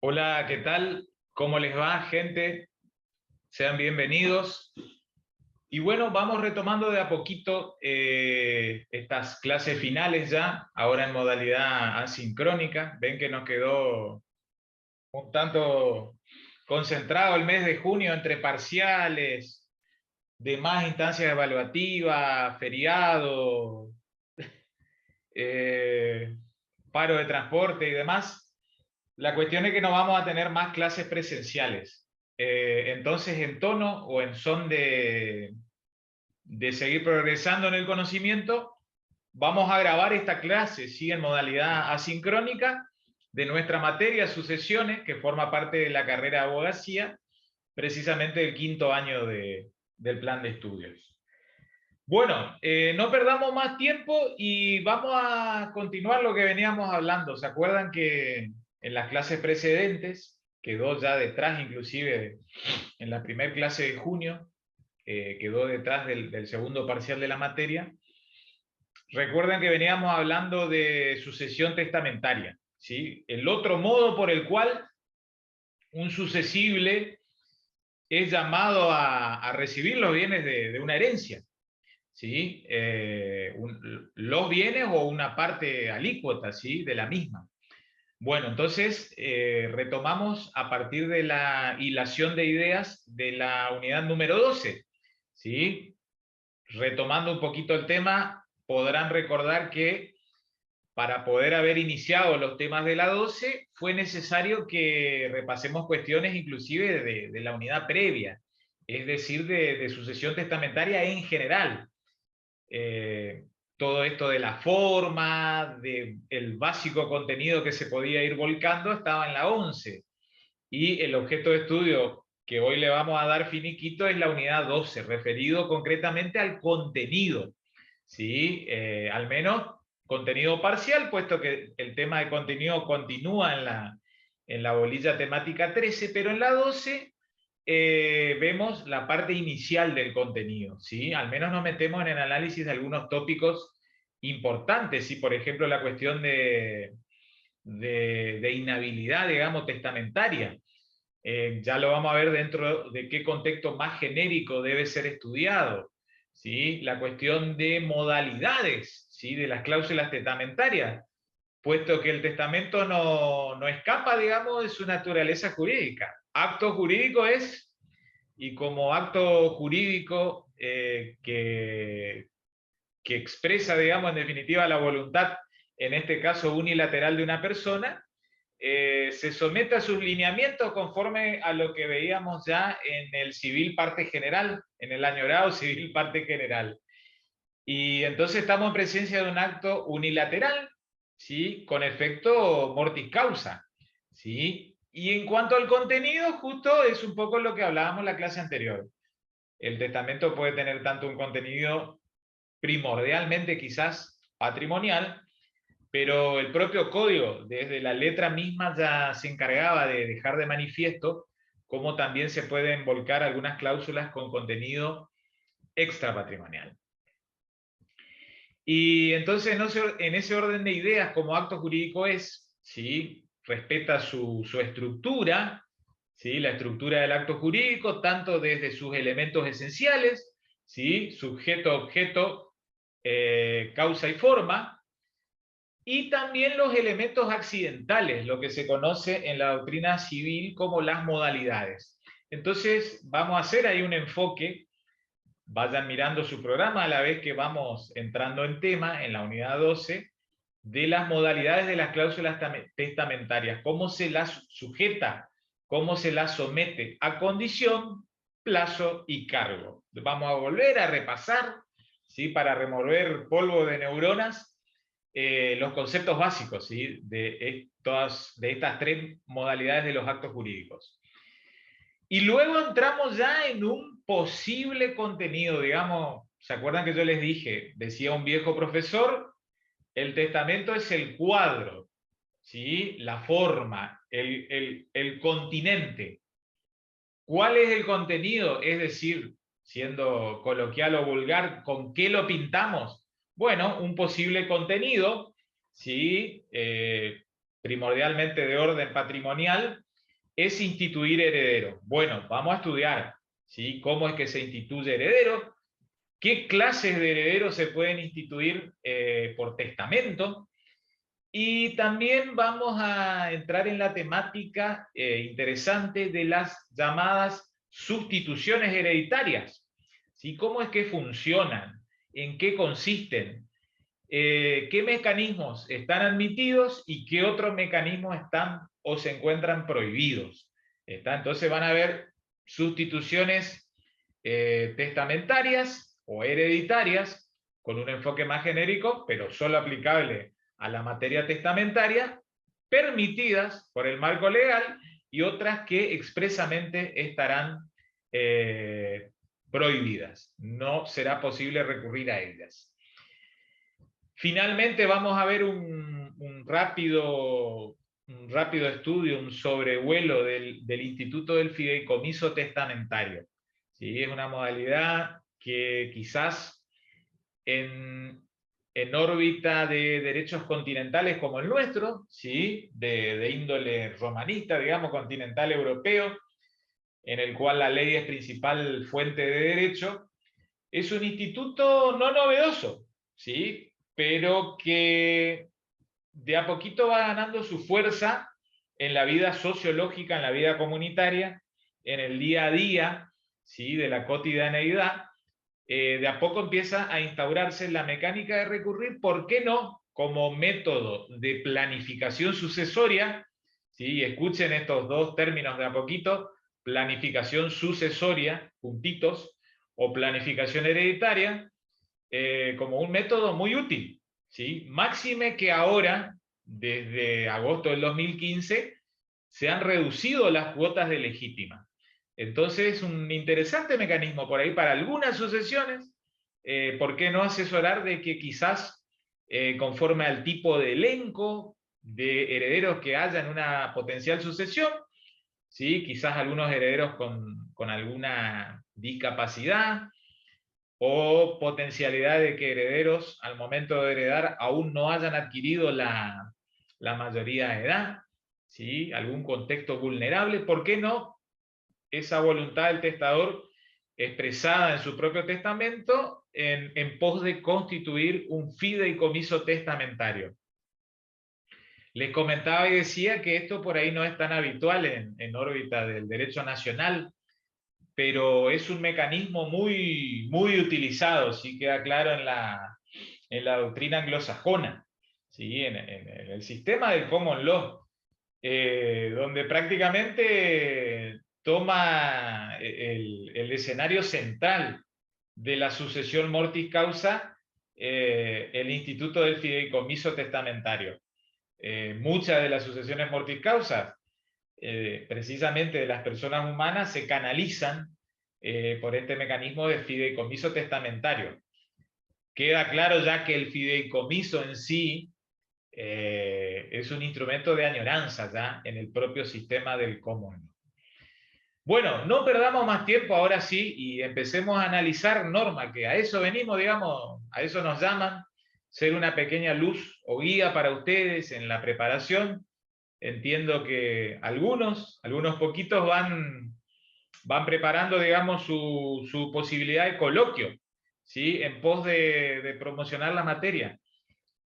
Hola, ¿qué tal? ¿Cómo les va, gente? Sean bienvenidos. Y bueno, vamos retomando de a poquito estas clases finales ya, ahora en modalidad asincrónica. Ven que nos quedó un tanto concentrado el mes de junio entre parciales, demás instancias evaluativas, feriado, eh, paro de transporte y demás. La cuestión es que no vamos a tener más clases presenciales. Entonces, en tono o en son de seguir progresando en el conocimiento, vamos a grabar esta clase, ¿sí? En modalidad asincrónica de nuestra materia sucesiones, que forma parte de la carrera de abogacía, precisamente del quinto año del plan de estudios. Bueno, no perdamos más tiempo y vamos a continuar lo que veníamos hablando. ¿Se acuerdan que en las clases precedentes, quedó ya detrás inclusive en la primera clase de junio, quedó detrás del segundo parcial de la materia? Recuerdan que veníamos hablando de sucesión testamentaria, ¿sí? El otro modo por el cual un sucesible es llamado a recibir los bienes de una herencia. ¿Sí? Los bienes o una parte alícuota, ¿sí? De la misma. Bueno, entonces retomamos a partir de la hilación de ideas de la unidad número 12. ¿Sí? Retomando un poquito el tema, podrán recordar que para poder haber iniciado los temas de la 12 fue necesario que repasemos cuestiones inclusive de la unidad previa, es decir, de sucesión testamentaria en general. Todo esto de la forma, del básico contenido que se podía ir volcando, estaba en la 11. Y el objeto de estudio que hoy le vamos a dar finiquito es la unidad 12, referido concretamente al contenido. ¿Sí? Al menos contenido parcial, puesto que el tema de contenido continúa en la bolilla temática 13, pero en la 12 vemos la parte inicial del contenido, ¿sí? Al menos nos metemos en el análisis de algunos tópicos importantes, ¿sí? Por ejemplo, la cuestión de inhabilidad, digamos, testamentaria. Ya lo vamos a ver dentro de qué contexto más genérico debe ser estudiado, ¿sí? La cuestión de modalidades, ¿sí? De las cláusulas testamentarias, puesto que el testamento no escapa, digamos, de su naturaleza jurídica. Acto jurídico es, y como acto jurídico que expresa, digamos, en definitiva la voluntad, en este caso unilateral de una persona, se somete a sus lineamientos conforme a lo que veíamos ya en el civil parte general, en el añorado civil parte general. Y entonces estamos en presencia de un acto unilateral, ¿sí? Con efecto mortis causa, ¿sí? Y en cuanto al contenido, justo es un poco lo que hablábamos en la clase anterior. El testamento puede tener tanto un contenido primordialmente quizás patrimonial, pero el propio código, desde la letra misma, ya se encargaba de dejar de manifiesto cómo también se pueden volcar algunas cláusulas con contenido extrapatrimonial. Y entonces en ese orden de ideas, como acto jurídico es, ¿sí? Respeta su estructura, ¿sí? La estructura del acto jurídico, tanto desde sus elementos esenciales, ¿sí? Sujeto, objeto, causa y forma, y también los elementos accidentales, lo que se conoce en la doctrina civil como las modalidades. Entonces vamos a hacer ahí un enfoque. Vayan mirando su programa a la vez que vamos entrando en tema, en la unidad 12, de las modalidades de las cláusulas testamentarias, cómo se las sujeta, cómo se las somete a condición, plazo y cargo. Vamos a volver a repasar, ¿sí? Para remover polvo de neuronas, los conceptos básicos, ¿sí? de estas tres modalidades de los actos jurídicos. Y luego entramos ya en un posible contenido, digamos, ¿se acuerdan que yo les dije? Decía un viejo profesor, el testamento es el cuadro, ¿sí? La forma, el continente. ¿Cuál es el contenido? Es decir, siendo coloquial o vulgar, ¿con qué lo pintamos? Bueno, un posible contenido, ¿sí? Primordialmente de orden patrimonial, es instituir heredero. Bueno, vamos a estudiar, ¿sí? ¿Cómo es que se instituye heredero? ¿Qué clases de herederos se pueden instituir por testamento? Y también vamos a entrar en la temática interesante de las llamadas sustituciones hereditarias. ¿Sí? ¿Cómo es que funcionan? ¿En qué consisten? ¿Qué mecanismos están admitidos y qué otros mecanismos están o se encuentran prohibidos? ¿Está? Entonces van a haber sustituciones testamentarias o hereditarias con un enfoque más genérico, pero solo aplicable a la materia testamentaria, permitidas por el marco legal, y otras que expresamente estarán prohibidas. No será posible recurrir a ellas. Finalmente vamos a ver un rápido estudio, un sobrevuelo del Instituto del Fideicomiso Testamentario. ¿Sí? Es una modalidad que quizás en órbita de derechos continentales como el nuestro, ¿sí? de índole romanista, digamos, continental europeo, en el cual la ley es principal fuente de derecho, es un instituto no novedoso, ¿sí? Pero que de a poquito va ganando su fuerza en la vida sociológica, en la vida comunitaria, en el día a día, ¿sí? De la cotidianeidad. De a poco empieza a instaurarse la mecánica de recurrir, ¿por qué no? Como método de planificación sucesoria, ¿sí? Escuchen estos dos términos de a poquito: planificación sucesoria, puntitos, o planificación hereditaria, como un método muy útil, ¿sí? Máxime que ahora, desde agosto del 2015, se han reducido las cuotas de legítima. Entonces, un interesante mecanismo por ahí para algunas sucesiones. ¿Por qué no asesorar de que quizás, conforme al tipo de elenco de herederos que haya en una potencial sucesión, ¿sí? Quizás algunos herederos con alguna discapacidad, o potencialidad de que herederos al momento de heredar aún no hayan adquirido la mayoría de edad, ¿sí? Algún contexto vulnerable, ¿por qué no esa voluntad del testador expresada en su propio testamento en pos de constituir un fideicomiso testamentario? Les comentaba y decía que esto por ahí no es tan habitual en órbita del derecho nacional, pero es un mecanismo muy utilizado, sí queda claro en la doctrina anglosajona, ¿sí? En el sistema del common law, donde prácticamente toma el escenario central de la sucesión mortis causa el Instituto del Fideicomiso Testamentario. Muchas de las sucesiones mortis causa, precisamente de las personas humanas, se canalizan por este mecanismo de fideicomiso testamentario. Queda claro ya que el fideicomiso en sí es un instrumento de añoranza ya en el propio sistema del common law. Bueno, no perdamos más tiempo ahora sí y empecemos a analizar norma, que a eso venimos, digamos, a eso nos llaman, ser una pequeña luz o guía para ustedes en la preparación. Entiendo que algunos poquitos van preparando, digamos, su posibilidad de coloquio, ¿sí? En pos de promocionar la materia.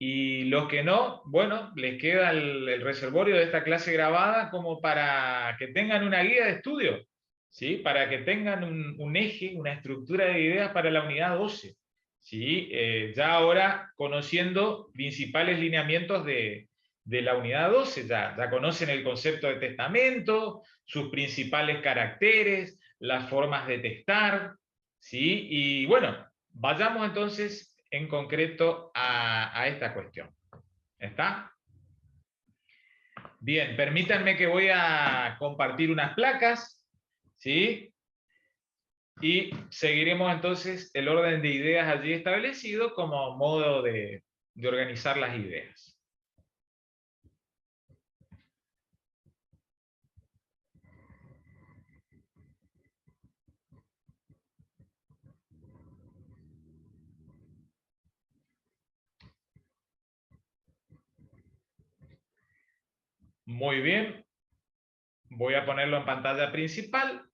Y los que no, bueno, les queda el reservorio de esta clase grabada como para que tengan una guía de estudio, ¿sí? Para que tengan un eje, una estructura de ideas para la unidad 12, ¿sí? Ya ahora conociendo principales lineamientos de la unidad 12, ya conocen el concepto de testamento, sus principales caracteres, las formas de testar, ¿sí? Y bueno, vayamos entonces en concreto a esta cuestión. ¿Está? Bien, permítanme que voy a compartir unas placas, ¿sí? Y seguiremos entonces el orden de ideas allí establecido como modo de organizar las ideas. Muy bien. Voy a ponerlo en pantalla principal.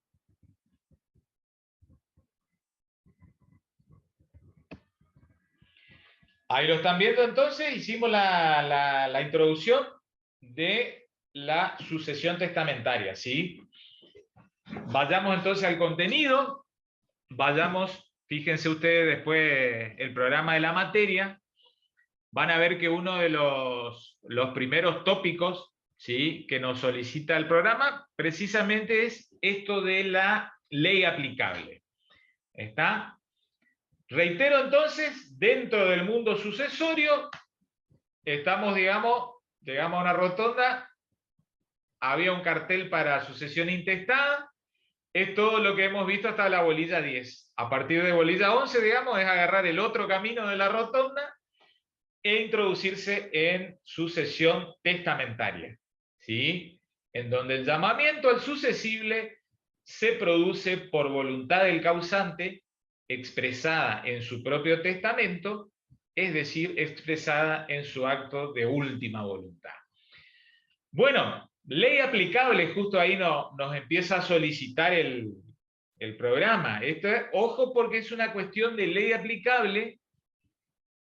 Ahí lo están viendo entonces, hicimos la introducción de la sucesión testamentaria, ¿sí? Vayamos entonces al contenido, fíjense ustedes después el programa de la materia, van a ver que uno de los primeros tópicos, ¿sí?, que nos solicita el programa precisamente es esto de la ley aplicable. ¿Está? Reitero entonces, dentro del mundo sucesorio, estamos, digamos, llegamos a una rotonda, había un cartel para sucesión intestada, es todo lo que hemos visto hasta la bolilla 10. A partir de bolilla 11, digamos, es agarrar el otro camino de la rotonda e introducirse en sucesión testamentaria, ¿sí? En donde el llamamiento al sucesible se produce por voluntad del causante, expresada en su propio testamento, es decir, expresada en su acto de última voluntad. Bueno, ley aplicable, justo ahí nos empieza a solicitar el programa. Esto es, ojo, porque es una cuestión de ley aplicable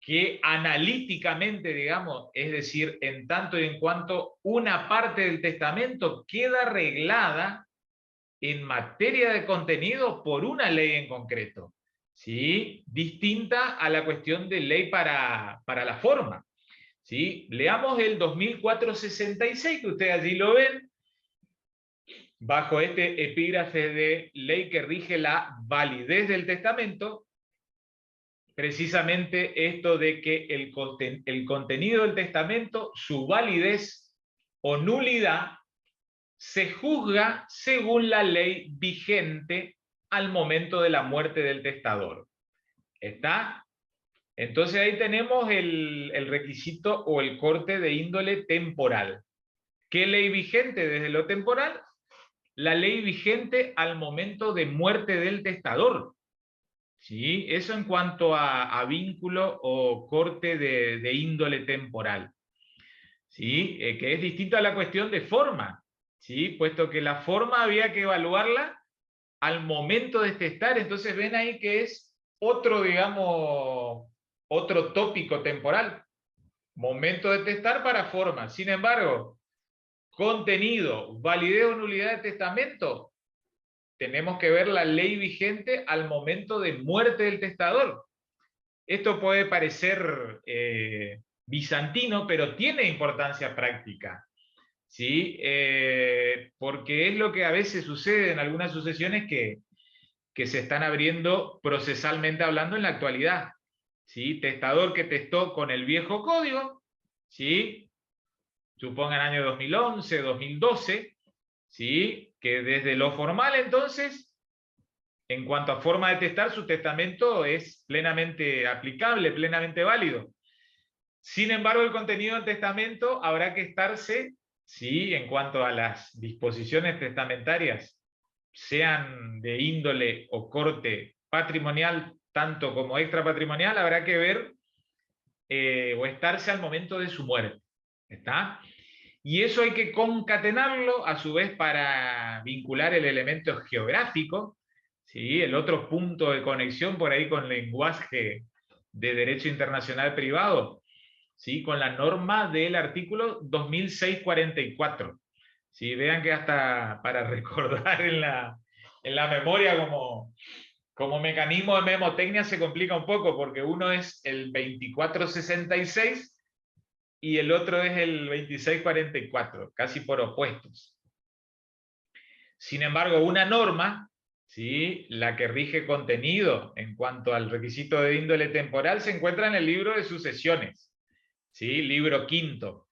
que analíticamente, digamos, es decir, en tanto y en cuanto una parte del testamento queda arreglada en materia de contenido por una ley en concreto, ¿sí? Distinta a la cuestión de ley para la forma, ¿sí? Leamos el 2466, que ustedes allí lo ven, bajo este epígrafe de ley que rige la validez del testamento, precisamente esto de que el contenido del testamento, su validez o nulidad, se juzga según la ley vigente al momento de la muerte del testador. ¿Está? Entonces ahí tenemos el requisito o el corte de índole temporal. ¿Qué ley vigente desde lo temporal? La ley vigente al momento de muerte del testador. ¿Sí? Eso en cuanto a vínculo o corte de índole temporal. ¿Sí? Que es distinto a la cuestión de forma, ¿sí? Puesto que la forma había que evaluarla al momento de testar. Entonces ven ahí que es otro, digamos, otro tópico temporal. Momento de testar para forma. Sin embargo, contenido, validez o nulidad de testamento, tenemos que ver la ley vigente al momento de muerte del testador. Esto puede parecer bizantino, pero tiene importancia práctica, ¿sí? Porque es lo que a veces sucede en algunas sucesiones que se están abriendo procesalmente hablando en la actualidad, ¿sí? Testador que testó con el viejo código, ¿sí? Supongan año 2011, 2012, ¿sí? Que desde lo formal entonces, en cuanto a forma de testar, su testamento es plenamente aplicable, plenamente válido. Sin embargo, el contenido del testamento habrá que estarse, ¿sí?, en cuanto a las disposiciones testamentarias, sean de índole o corte patrimonial, tanto como extrapatrimonial, habrá que ver o estarse al momento de su muerte. ¿Está? Y eso hay que concatenarlo, a su vez, para vincular el elemento geográfico, ¿sí? El otro punto de conexión por ahí con lenguaje de derecho internacional privado, ¿sí? Con la norma del artículo 2644. ¿Sí? Vean que hasta para recordar en la memoria como mecanismo de memotecnia se complica un poco, porque uno es el 2466 y el otro es el 2644, casi por opuestos. Sin embargo, una norma, ¿sí?, la que rige contenido en cuanto al requisito de índole temporal, se encuentra en el libro de sucesiones, ¿sí?, libro quinto.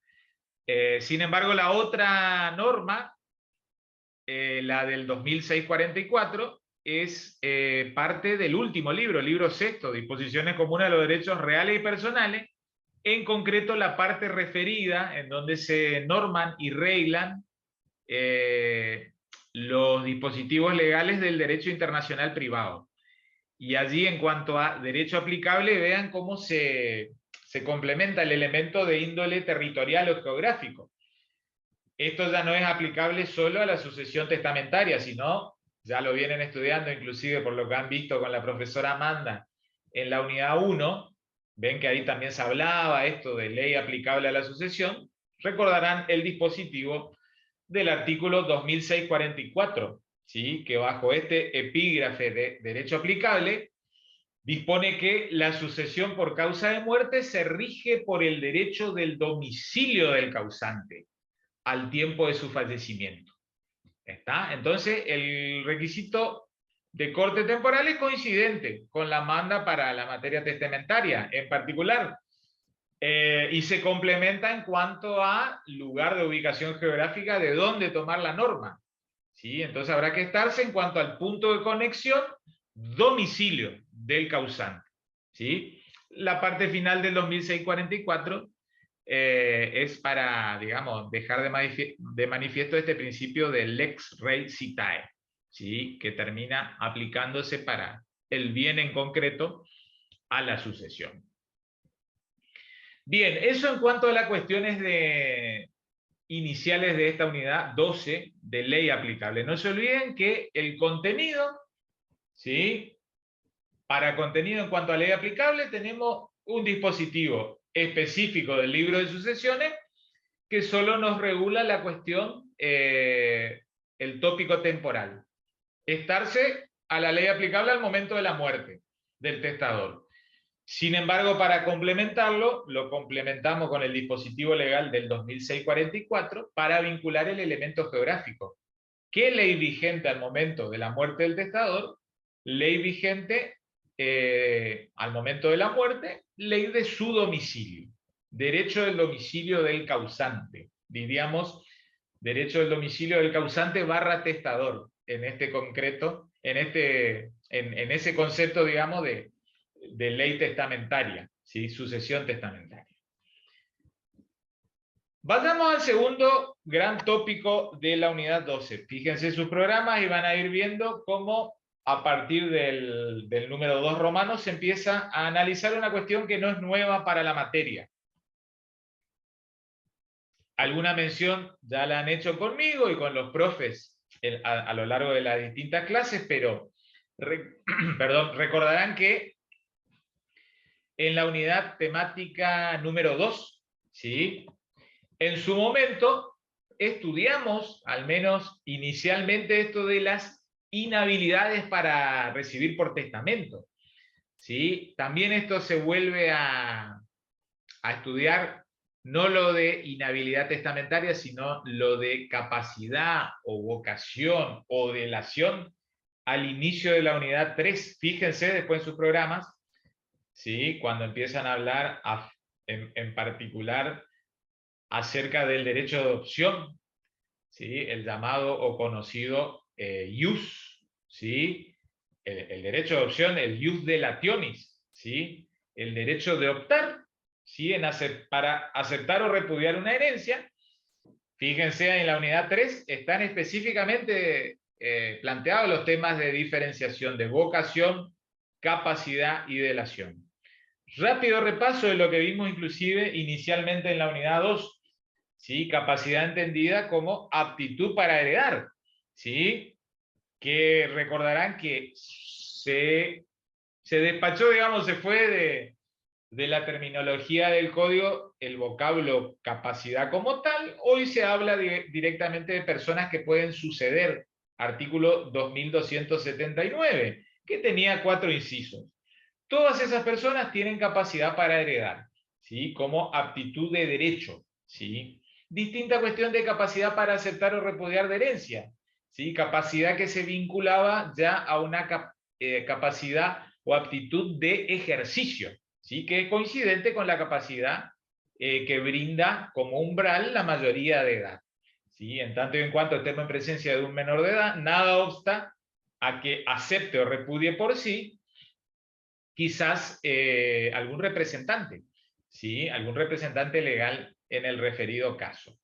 Sin embargo, la otra norma, la del 2644, es parte del último libro, libro sexto, Disposiciones Comunes de los Derechos Reales y Personales, en concreto la parte referida en donde se norman y reglan los dispositivos legales del derecho internacional privado. Y allí, en cuanto a derecho aplicable, vean cómo se complementa el elemento de índole territorial o geográfico. esto ya no es aplicable solo a la sucesión testamentaria, sino, ya lo vienen estudiando inclusive por lo que han visto con la profesora Amanda en la unidad 1, ven que ahí también se hablaba esto de ley aplicable a la sucesión, recordarán el dispositivo del artículo 2644, ¿sí? Que bajo este epígrafe de derecho aplicable dispone que la sucesión por causa de muerte se rige por el derecho del domicilio del causante al tiempo de su fallecimiento. ¿Está? Entonces, el requisito de corte temporal es coincidente con la manda para la materia testamentaria en particular, y se complementa en cuanto a lugar de ubicación geográfica de dónde tomar la norma. ¿Sí? Entonces habrá que estarse en cuanto al punto de conexión, domicilio del causante. ¿Sí? La parte final del 2644 es para, digamos, dejar de manifiesto este principio del lex rei citae, ¿sí? Que termina aplicándose para el bien en concreto a la sucesión. Bien, eso en cuanto a las cuestiones iniciales de esta unidad 12 de ley aplicable. No se olviden que el contenido, ¿sí? Para contenido en cuanto a ley aplicable tenemos un dispositivo específico del libro de sucesiones que solo nos regula la cuestión, el tópico temporal. Estarse a la ley aplicable al momento de la muerte del testador. Sin embargo, para complementarlo, lo complementamos con el dispositivo legal del 2644 para vincular el elemento geográfico. ¿Qué ley vigente al momento de la muerte del testador? Ley vigente al momento de la muerte, ley de su domicilio. Derecho del domicilio del causante. Diríamos, derecho del domicilio del causante barra testador, en este concreto, en ese concepto, digamos, de ley testamentaria, ¿sí? Sucesión testamentaria. Vayamos al segundo gran tópico de la unidad 12. Fíjense sus programas y van a ir viendo cómo a partir del número 2 romano se empieza a analizar una cuestión que no es nueva para la materia. Alguna mención ya la han hecho conmigo y con los profes a lo largo de las distintas clases, pero recordarán que en la unidad temática número 2, ¿sí? En su momento estudiamos, al menos inicialmente, esto de las inhabilidades para recibir por testamento, ¿sí? También esto se vuelve a estudiar no lo de inhabilidad testamentaria, sino lo de capacidad o vocación o delación al inicio de la unidad 3. Fíjense después en sus programas, ¿sí? Cuando empiezan a hablar en particular acerca del derecho de adopción, ¿sí? El llamado o conocido ius, ¿sí? El derecho de adopción, el ius delationis, ¿sí? El derecho de optar, ¿sí? Para aceptar o repudiar una herencia. Fíjense, en la unidad 3 están específicamente planteados los temas de diferenciación de vocación, capacidad y delación. Rápido repaso de lo que vimos inclusive inicialmente en la unidad 2, ¿sí? Capacidad entendida como aptitud para heredar, ¿sí? Que recordarán que se despachó, digamos, se fue de la terminología del código el vocablo capacidad como tal. Hoy se habla directamente de personas que pueden suceder, artículo 2279, que tenía 4 incisos. Todas esas personas tienen capacidad para heredar, ¿sí? Como aptitud de derecho, ¿sí? Distinta cuestión de capacidad para aceptar o repudiar de herencia, ¿sí? Capacidad que se vinculaba ya a una capacidad o aptitud de ejercicio, ¿sí? Que es coincidente con la capacidad que brinda como umbral la mayoría de edad, ¿sí? En tanto y en cuanto estemos en presencia de un menor de edad, nada obsta a que acepte o repudie por sí quizás algún representante, ¿sí? Algún representante legal en el referido caso.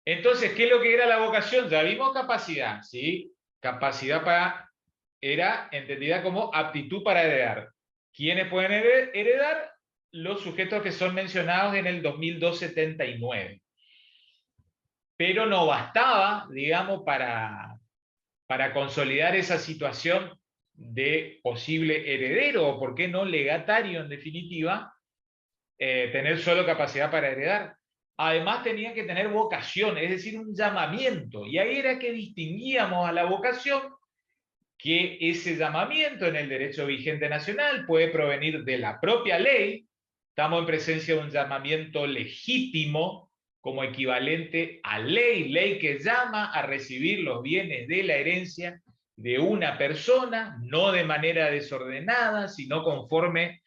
Entonces, ¿qué es lo que era la vocación? Ya vimos capacidad, ¿sí? Capacidad era entendida como aptitud para heredar. ¿Quiénes pueden heredar? Los sujetos que son mencionados en el 2279. pero no bastaba, digamos, para consolidar esa situación de posible heredero, o por qué no legatario en definitiva, tener solo capacidad para heredar. Además tenía que tener vocación, es decir, un llamamiento, y ahí era que distinguíamos a la vocación, que ese llamamiento en el derecho vigente nacional puede provenir de la propia ley. Estamos en presencia de un llamamiento legítimo como equivalente a ley, ley que llama a recibir los bienes de la herencia de una persona, no de manera desordenada, sino conforme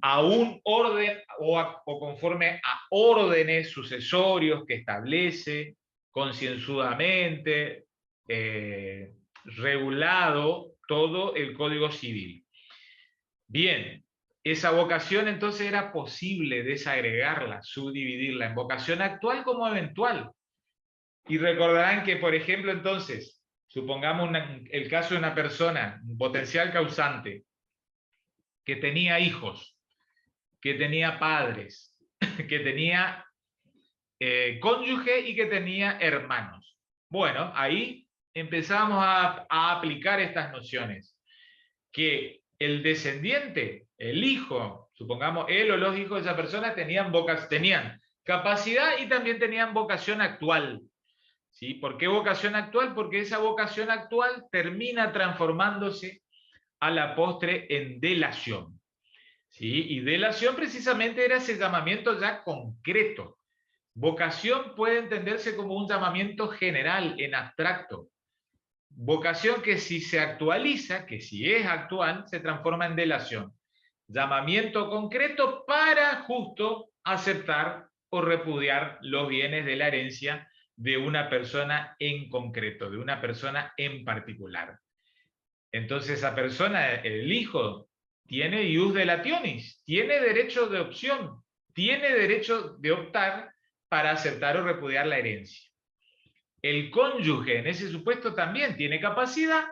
a un orden o conforme a órdenes sucesorios que establece concienzudamente, regulado todo el Código Civil. Bien, esa vocación entonces era posible desagregarla, subdividirla en vocación actual como eventual. Y recordarán que, por ejemplo, entonces, supongamos el caso de una persona, un potencial causante, que tenía hijos, que tenía padres, que tenía cónyuge y que tenía hermanos. Bueno, ahí empezamos a aplicar estas nociones, que el descendiente, el hijo, supongamos él o los hijos de esa persona tenían capacidad y también tenían vocación actual. ¿Sí? ¿Por qué vocación actual? Porque esa vocación actual termina transformándose a la postre en delación. ¿Sí? Y delación precisamente era ese llamamiento ya concreto. Vocación puede entenderse como un llamamiento general, en abstracto. Vocación que si se actualiza, que si es actual, se transforma en delación. Llamamiento concreto para justo aceptar o repudiar los bienes de la herencia de una persona en concreto, de una persona en particular. Entonces esa persona, el hijo, tiene ius delationis, tiene derecho de opción, tiene derecho de optar para aceptar o repudiar la herencia. El cónyuge en ese supuesto también tiene capacidad,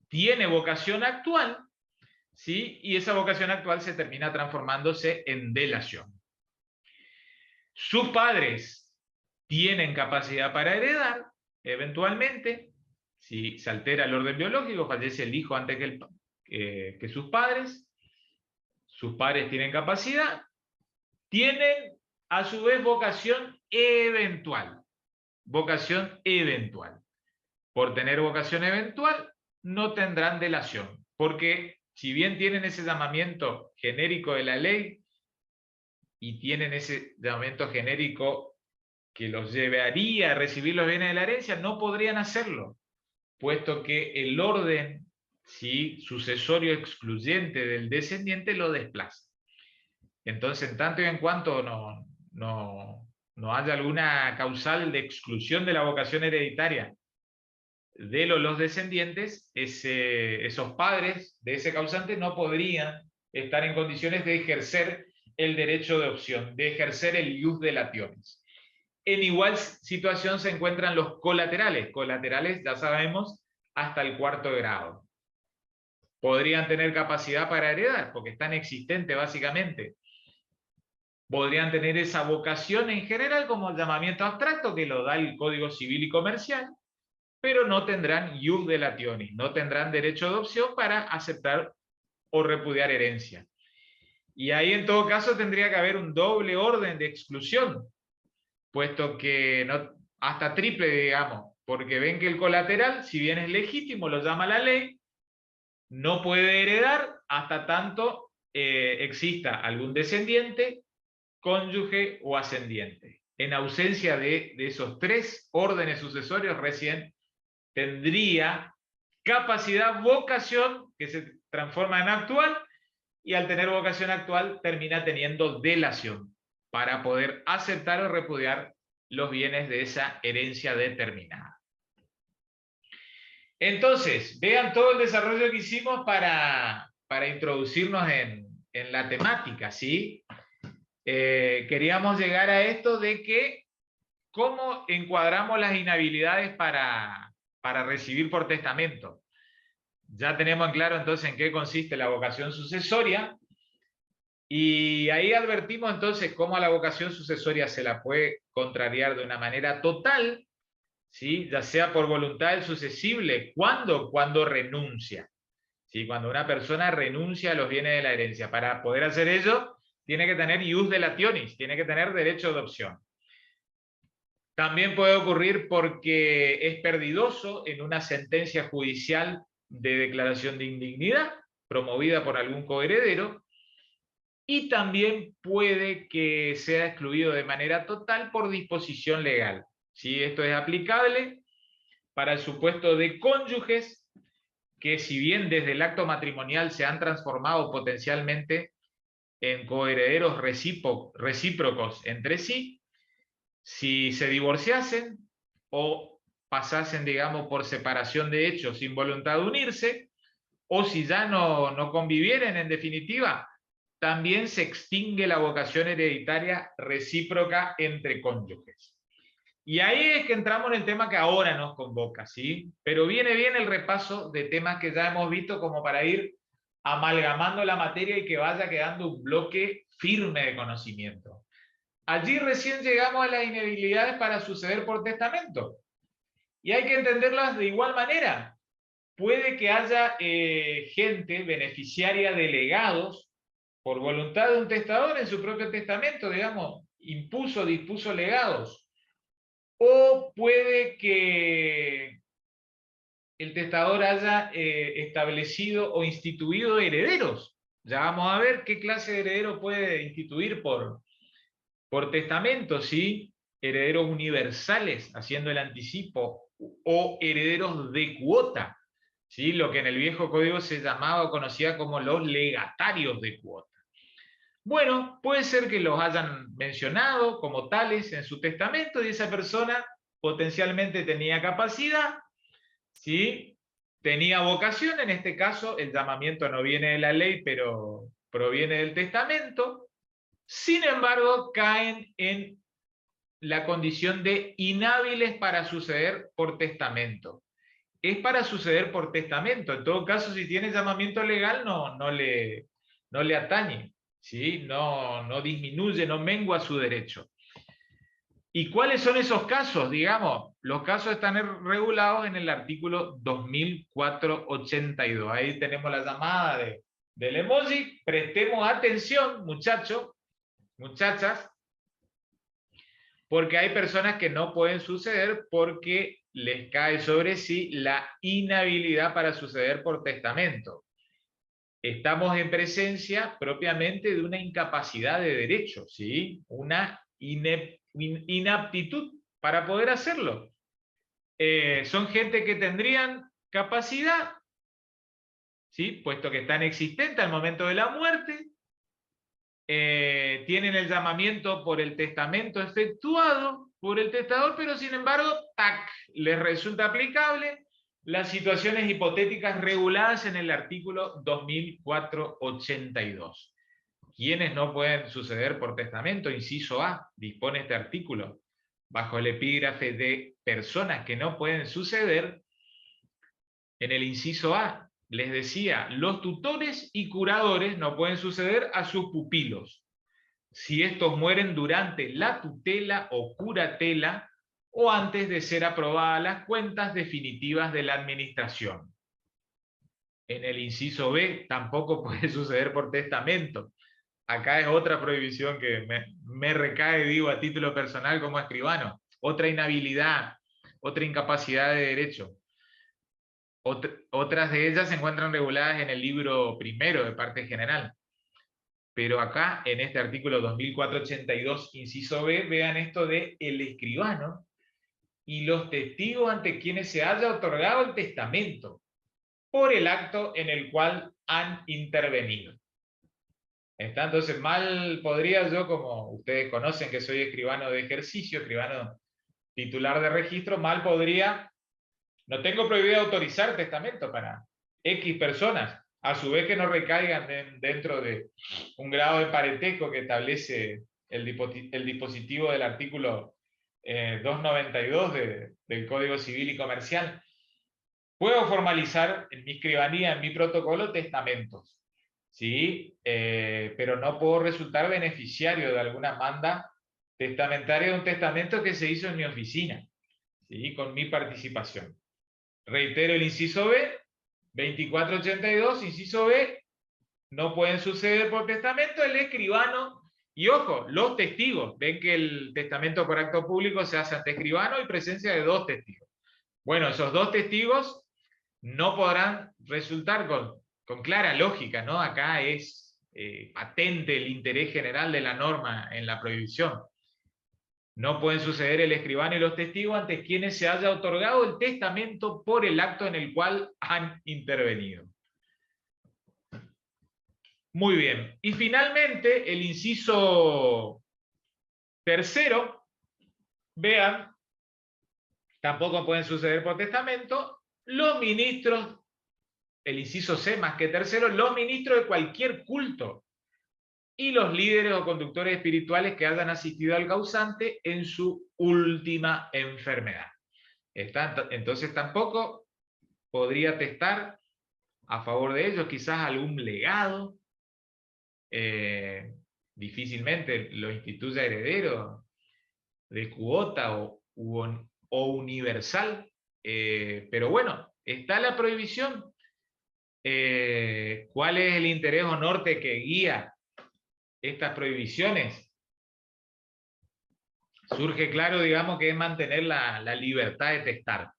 tiene vocación actual, ¿sí? Y esa vocación actual se termina transformándose en delación. Sus padres tienen capacidad para heredar, eventualmente, si se altera el orden biológico, fallece el hijo antes que sus padres tienen capacidad, tienen a su vez vocación eventual. Vocación eventual. Por tener vocación eventual, no tendrán delación, porque si bien tienen ese llamamiento genérico de la ley y tienen ese llamamiento genérico que los llevaría a recibir los bienes de la herencia, no podrían hacerlo, puesto que el orden, ¿sí?, sucesorio excluyente del descendiente lo desplaza. Entonces, en tanto y en cuanto no haya alguna causal de exclusión de la vocación hereditaria de los descendientes, esos padres de ese causante no podrían estar en condiciones de ejercer el derecho de opción, de ejercer el ius delationis. En igual situación se encuentran los colaterales. Colaterales, ya sabemos, hasta el 4º grado. Podrían tener capacidad para heredar, porque están existentes básicamente. Podrían tener esa vocación en general como llamamiento abstracto que lo da el Código Civil y Comercial, pero no tendrán ius delationis, no tendrán derecho de opción para aceptar o repudiar herencia. Y ahí en todo caso tendría que haber un doble orden de exclusión, puesto que hasta triple, digamos, porque ven que el colateral, si bien es legítimo, lo llama la ley, no puede heredar hasta tanto exista algún descendiente, cónyuge o ascendiente. En ausencia de esos 3 órdenes sucesorios, recién tendría capacidad, vocación, que se transforma en actual, y al tener vocación actual termina teniendo delación para poder aceptar o repudiar los bienes de esa herencia determinada. Entonces, vean todo el desarrollo que hicimos para introducirnos en la temática, ¿sí? Queríamos llegar a esto de que cómo encuadramos las inhabilidades para recibir por testamento. Ya tenemos en claro entonces en qué consiste la vocación sucesoria, y ahí advertimos entonces cómo a la vocación sucesoria se la puede contrariar de una manera total ¿sí? Ya sea por voluntad del susceptible. ¿Cuándo? Cuando renuncia. ¿Sí? Cuando una persona renuncia a los bienes de la herencia. Para poder hacer ello, tiene que tener ius delationis, tiene que tener derecho de opción. También puede ocurrir porque es perdidoso en una sentencia judicial de declaración de indignidad promovida por algún coheredero, y también puede que sea excluido de manera total por disposición legal. ¿Sí? Esto es aplicable para el supuesto de cónyuges que, si bien desde el acto matrimonial se han transformado potencialmente en coherederos recíprocos entre sí, si se divorciasen o pasasen, digamos, por separación de hechos sin voluntad de unirse, o si ya no convivieren en definitiva, también se extingue la vocación hereditaria recíproca entre cónyuges. Y ahí es que entramos en el tema que ahora nos convoca, ¿sí? Pero viene bien el repaso de temas que ya hemos visto como para ir amalgamando la materia y que vaya quedando un bloque firme de conocimiento. Allí recién llegamos a las inhabilidades para suceder por testamento. Y hay que entenderlas de igual manera. Puede que haya gente beneficiaria de legados por voluntad de un testador en su propio testamento, digamos, impuso, dispuso legados. O puede que el testador haya establecido o instituido herederos. Ya vamos a ver qué clase de heredero puede instituir por testamento, ¿sí? Herederos universales, haciendo el anticipo, o herederos de cuota, ¿sí? Lo que en el viejo código se llamaba o conocía como los legatarios de cuota. Bueno, puede ser que los hayan mencionado como tales en su testamento y esa persona potencialmente tenía capacidad, ¿sí? Tenía vocación, en este caso el llamamiento no viene de la ley, pero proviene del testamento. Sin embargo, caen en la condición de inhábiles para suceder por testamento. Es para suceder por testamento. En todo caso, si tiene llamamiento legal, no le atañe, ¿sí? No disminuye, no mengua su derecho. ¿Y cuáles son esos casos? Digamos, los casos están regulados en el artículo 2482. Ahí tenemos la llamada del emoji. Prestemos atención, muchachos, muchachas, porque hay personas que no pueden suceder porque les cae sobre sí la inhabilidad para suceder por testamento. Estamos en presencia propiamente de una incapacidad de derecho, ¿sí? Una inaptitud para poder hacerlo. Son gente que tendrían capacidad, ¿sí? Puesto que están existentes al momento de la muerte, tienen el llamamiento por el testamento efectuado por el testador, pero sin embargo, ¡tac!, les resulta aplicable las situaciones hipotéticas reguladas en el artículo 2482. ¿Quiénes no pueden suceder por testamento? Inciso A, dispone este artículo, bajo el epígrafe de personas que no pueden suceder. En el inciso A, les decía, los tutores y curadores no pueden suceder a sus pupilos, si estos mueren durante la tutela o curatela o antes de ser aprobadas las cuentas definitivas de la administración. En el inciso B tampoco puede suceder por testamento. Acá es otra prohibición que me recae, digo, a título personal como escribano. Otra inhabilidad, otra incapacidad de derecho. Otras de ellas se encuentran reguladas en el libro primero de parte general. Pero acá, en este artículo 2482, inciso B, vean esto de el escribano y los testigos ante quienes se haya otorgado el testamento por el acto en el cual han intervenido. ¿Está? Entonces, mal podría yo, como ustedes conocen que soy escribano de ejercicio, escribano titular de registro, mal podría, no tengo prohibido autorizar testamento para X personas, a su vez que no recaigan dentro de un grado de parentesco que establece el dispositivo del artículo 292 del Código Civil y Comercial. Puedo formalizar en mi escribanía, en mi protocolo, testamentos, ¿sí? Pero no puedo resultar beneficiario de alguna manda testamentaria de un testamento que se hizo en mi oficina, ¿sí? Con mi participación. Reitero el inciso B, 2482, inciso B, no pueden suceder por testamento el escribano y, ojo, los testigos. Ven que el testamento por acto público se hace ante escribano y presencia de 2 testigos. Bueno, esos 2 testigos no podrán resultar con clara lógica, ¿no? Acá es patente el interés general de la norma en la prohibición. No pueden suceder el escribano y los testigos ante quienes se haya otorgado el testamento por el acto en el cual han intervenido. Muy bien. Y finalmente, el inciso tercero, vean, tampoco pueden suceder por testamento, los ministros, el inciso C más que tercero, los ministros de cualquier culto y los líderes o conductores espirituales que hayan asistido al causante en su última enfermedad. Entonces tampoco podría testar a favor de ellos, quizás algún legado, difícilmente lo instituya heredero de cuota o universal, pero bueno, está la prohibición. ¿Cuál es el interés o norte que guía estas prohibiciones? Surge claro, digamos, que es mantener la libertad de testar.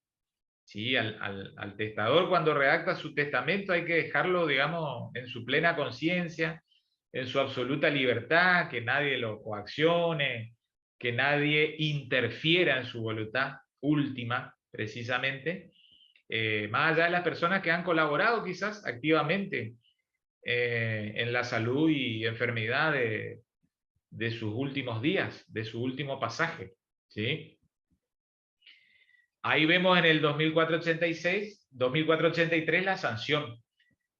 ¿Sí? Al testador, cuando redacta su testamento, hay que dejarlo, digamos, en su plena conciencia, en su absoluta libertad, que nadie lo coaccione, que nadie interfiera en su voluntad última, precisamente, más allá de las personas que han colaborado quizás activamente en la salud y enfermedad de sus últimos días, de su último pasaje, ¿sí? Ahí vemos en el 2483 la sanción,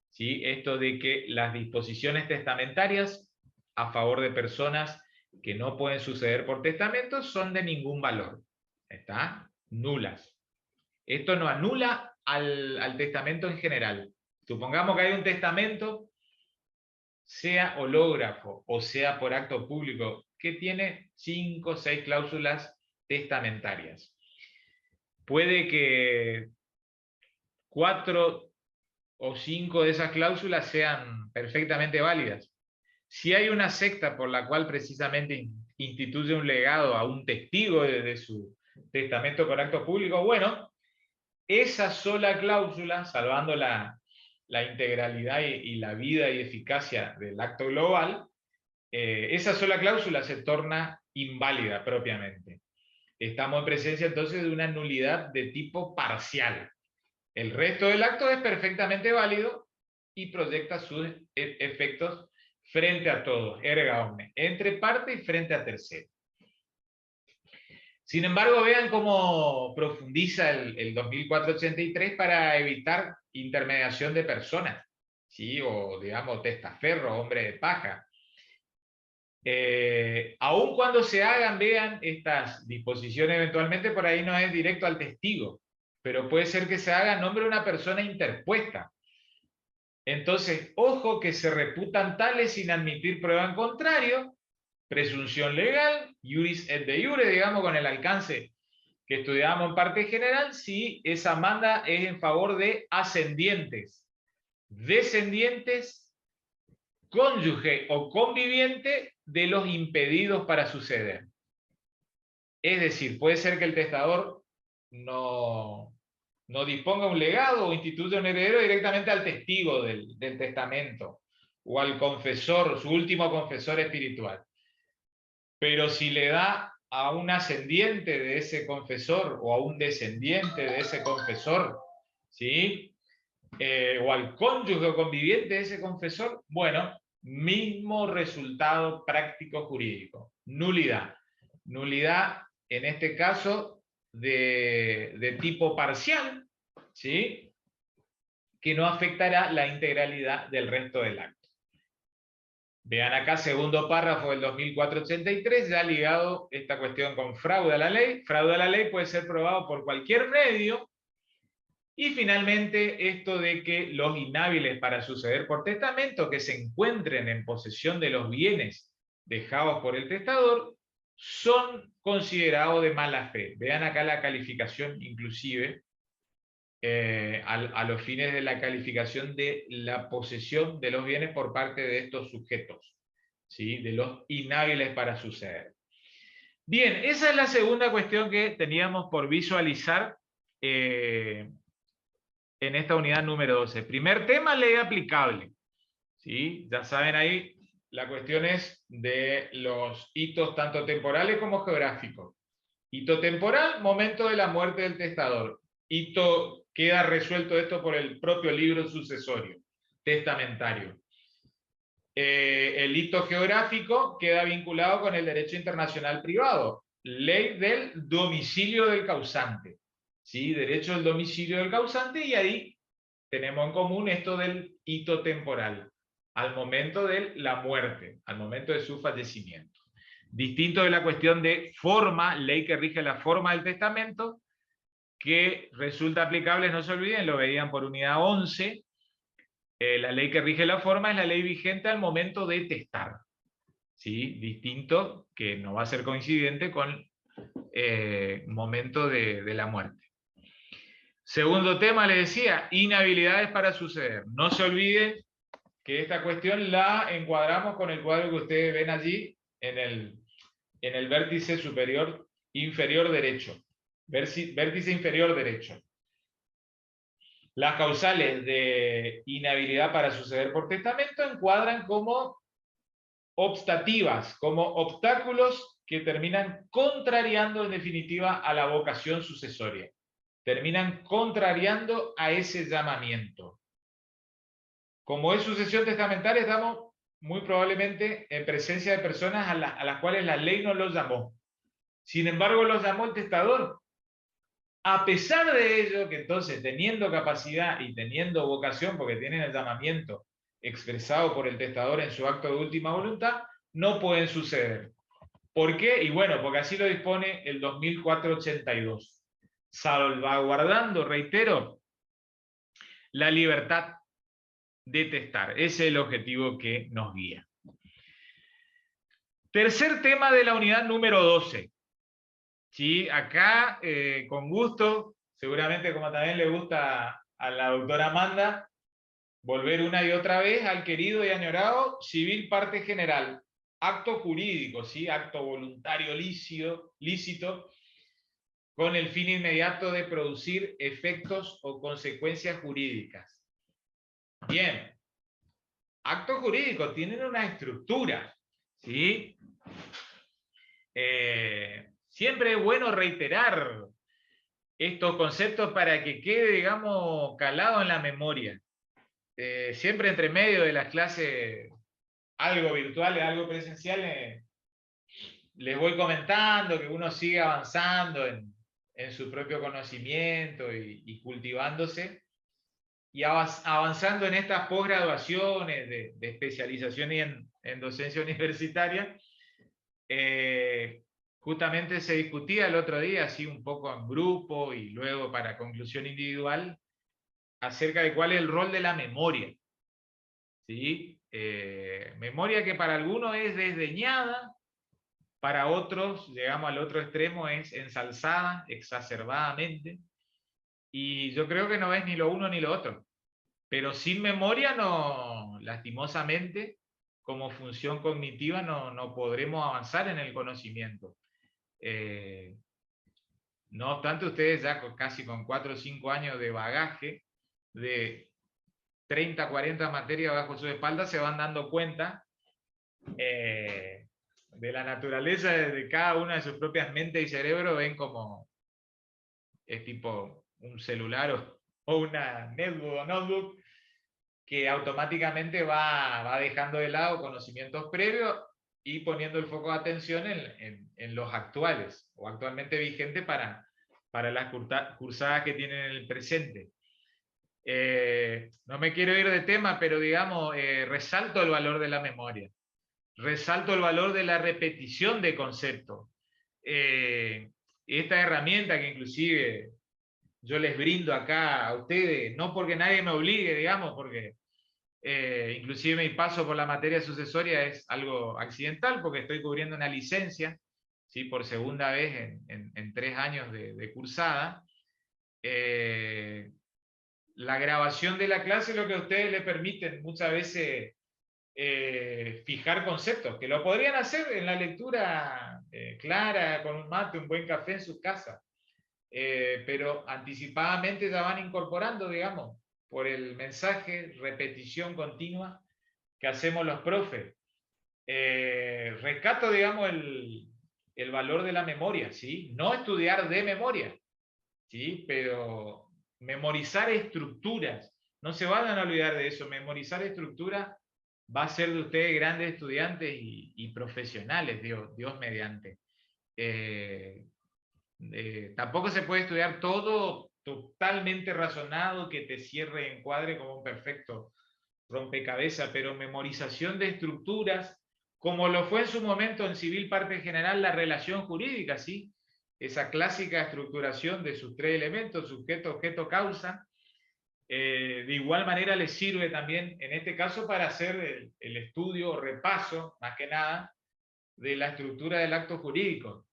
¿sí? Esto de que las disposiciones testamentarias a favor de personas que no pueden suceder por testamento son de ningún valor. ¿Está? Nulas. Esto no anula al testamento en general. Supongamos que hay un testamento, sea hológrafo o sea por acto público, que tiene 5 o 6 cláusulas testamentarias. Puede que 4 o 5 de esas cláusulas sean perfectamente válidas. Si hay una secta por la cual precisamente instituye un legado a un testigo de su testamento por acto público, bueno, esa sola cláusula, salvando la integralidad y la vida y eficacia del acto global, esa sola cláusula se torna inválida propiamente. Estamos en presencia entonces de una nulidad de tipo parcial. El resto del acto es perfectamente válido y proyecta sus efectos frente a todos, erga omnes, entre parte y frente a tercero. Sin embargo, vean cómo profundiza el 2483 para evitar intermediación de personas, ¿sí? O digamos testaferro, hombre de paja. Aun cuando se hagan, vean, estas disposiciones eventualmente, por ahí no es directo al testigo, pero puede ser que se haga en nombre de una persona interpuesta. Entonces, ojo que se reputan tales sin admitir prueba en contrario, presunción legal, iuris et de iure, digamos, con el alcance que estudiamos en parte general, si esa manda es en favor de ascendientes, descendientes, cónyuge o conviviente de los impedidos para suceder. Es decir, puede ser que el testador no disponga un legado o instituya un heredero directamente al testigo del testamento o al confesor, su último confesor espiritual. Pero si le da a un ascendiente de ese confesor o a un descendiente de ese confesor, ¿sí? O al cónyuge o conviviente de ese confesor, bueno, mismo resultado práctico jurídico, nulidad. Nulidad, en este caso, de tipo parcial, ¿sí? Que no afectará la integralidad del resto del acto. Vean acá, segundo párrafo del 2483, ya ligado esta cuestión con fraude a la ley. Fraude a la ley puede ser probado por cualquier medio. Y finalmente, esto de que los inhábiles para suceder por testamento que se encuentren en posesión de los bienes dejados por el testador son considerados de mala fe. Vean acá la calificación inclusive, a los fines de la calificación de la posesión de los bienes por parte de estos sujetos, ¿sí? De los inhábiles para suceder. Bien, esa es la segunda cuestión que teníamos por visualizar en esta unidad número 12. Primer tema, ley aplicable. ¿Sí? Ya saben ahí, la cuestión es de los hitos tanto temporales como geográficos. Hito temporal, momento de la muerte del testador. Hito, queda resuelto esto por el propio libro sucesorio, testamentario. El hito geográfico queda vinculado con el derecho internacional privado, ley del domicilio del causante, ¿sí? Derecho del domicilio del causante, y ahí tenemos en común esto del hito temporal, al momento de la muerte, al momento de su fallecimiento. Distinto de la cuestión de forma, ley que rige la forma del testamento, que resulta aplicable, no se olviden, lo veían por unidad 11, la ley que rige la forma es la ley vigente al momento de testar, ¿sí? Distinto, que no va a ser coincidente con momento de la muerte. Segundo tema, le decía, inhabilidades para suceder. No se olviden que esta cuestión la encuadramos con el cuadro que ustedes ven allí en el vértice superior inferior derecho. Vértice inferior derecho. Las causales de inhabilidad para suceder por testamento encuadran como obstativas, como obstáculos que terminan contrariando en definitiva a la vocación sucesoria. Terminan contrariando a ese llamamiento. Como es sucesión testamentaria, estamos muy probablemente en presencia de personas a las cuales la ley no los llamó. Sin embargo, los llamó el testador. A pesar de ello, que entonces, teniendo capacidad y teniendo vocación, porque tienen el llamamiento expresado por el testador en su acto de última voluntad, no pueden suceder. ¿Por qué? Y bueno, porque así lo dispone el 2482. Salvaguardando, reitero, la libertad de testar. Ese es el objetivo que nos guía. Tercer tema de la unidad número 12. ¿Sí? Acá, con gusto, seguramente como también le gusta a la doctora Amanda, volver una y otra vez al querido y añorado civil parte general. Acto jurídico, ¿sí? Acto voluntario lícito, con el fin inmediato de producir efectos o consecuencias jurídicas. Bien. Actos jurídicos tienen una estructura, ¿sí? Siempre es bueno reiterar estos conceptos para que quede, digamos, calado en la memoria. Siempre entre medio de las clases, algo virtuales, algo presenciales, les voy comentando que uno sigue avanzando en su propio conocimiento y cultivándose, y avanzando en estas posgraduaciones de especialización y en docencia universitaria. Justamente se discutía el otro día, así un poco en grupo y luego para conclusión individual, acerca de cuál es el rol de la memoria. ¿Sí? Memoria que para algunos es desdeñada, para otros, llegamos al otro extremo, es ensalzada exacerbadamente, y yo creo que no es ni lo uno ni lo otro. Pero sin memoria, no, lastimosamente, como función cognitiva, no podremos avanzar en el conocimiento. No obstante, ustedes ya casi con 4 o 5 años de bagaje, de 30, 40 materias bajo su espalda, se van dando cuenta de la naturaleza de cada una de sus propias mentes y cerebro. Ven como es tipo un celular o una netbook o notebook, que automáticamente va dejando de lado conocimientos previos y poniendo el foco de atención en los actuales o actualmente vigentes para las cursadas que tienen en el presente. No me quiero ir de tema, pero digamos, resalto el valor de la memoria, resalto el valor de la repetición de conceptos. Esta herramienta que inclusive yo les brindo acá a ustedes, no porque nadie me obligue, digamos, porque inclusive mi paso por la materia sucesoria es algo accidental, porque estoy cubriendo una licencia ¿sí? Por segunda vez en 3 años de cursada. La grabación de la clase es lo que a ustedes les permiten muchas veces fijar conceptos, que lo podrían hacer en la lectura clara, con un mate, un buen café en sus casas. Pero anticipadamente ya van incorporando, digamos, por el mensaje, repetición continua que hacemos los profes. Rescato, digamos, el valor de la memoria, ¿sí? No estudiar de memoria, ¿sí? Pero memorizar estructuras. No se van a olvidar de eso. Memorizar estructuras va a hacer de ustedes grandes estudiantes y profesionales, Dios mediante. Tampoco se puede estudiar todo totalmente razonado, que te cierre, encuadre como un perfecto rompecabezas, pero memorización de estructuras, como lo fue en su momento en Civil Parte General la relación jurídica, ¿sí? Esa clásica estructuración de sus 3 elementos, sujeto, objeto, causa. De igual manera les sirve también, en este caso, para hacer el estudio o repaso, más que nada, de la estructura del acto jurídico.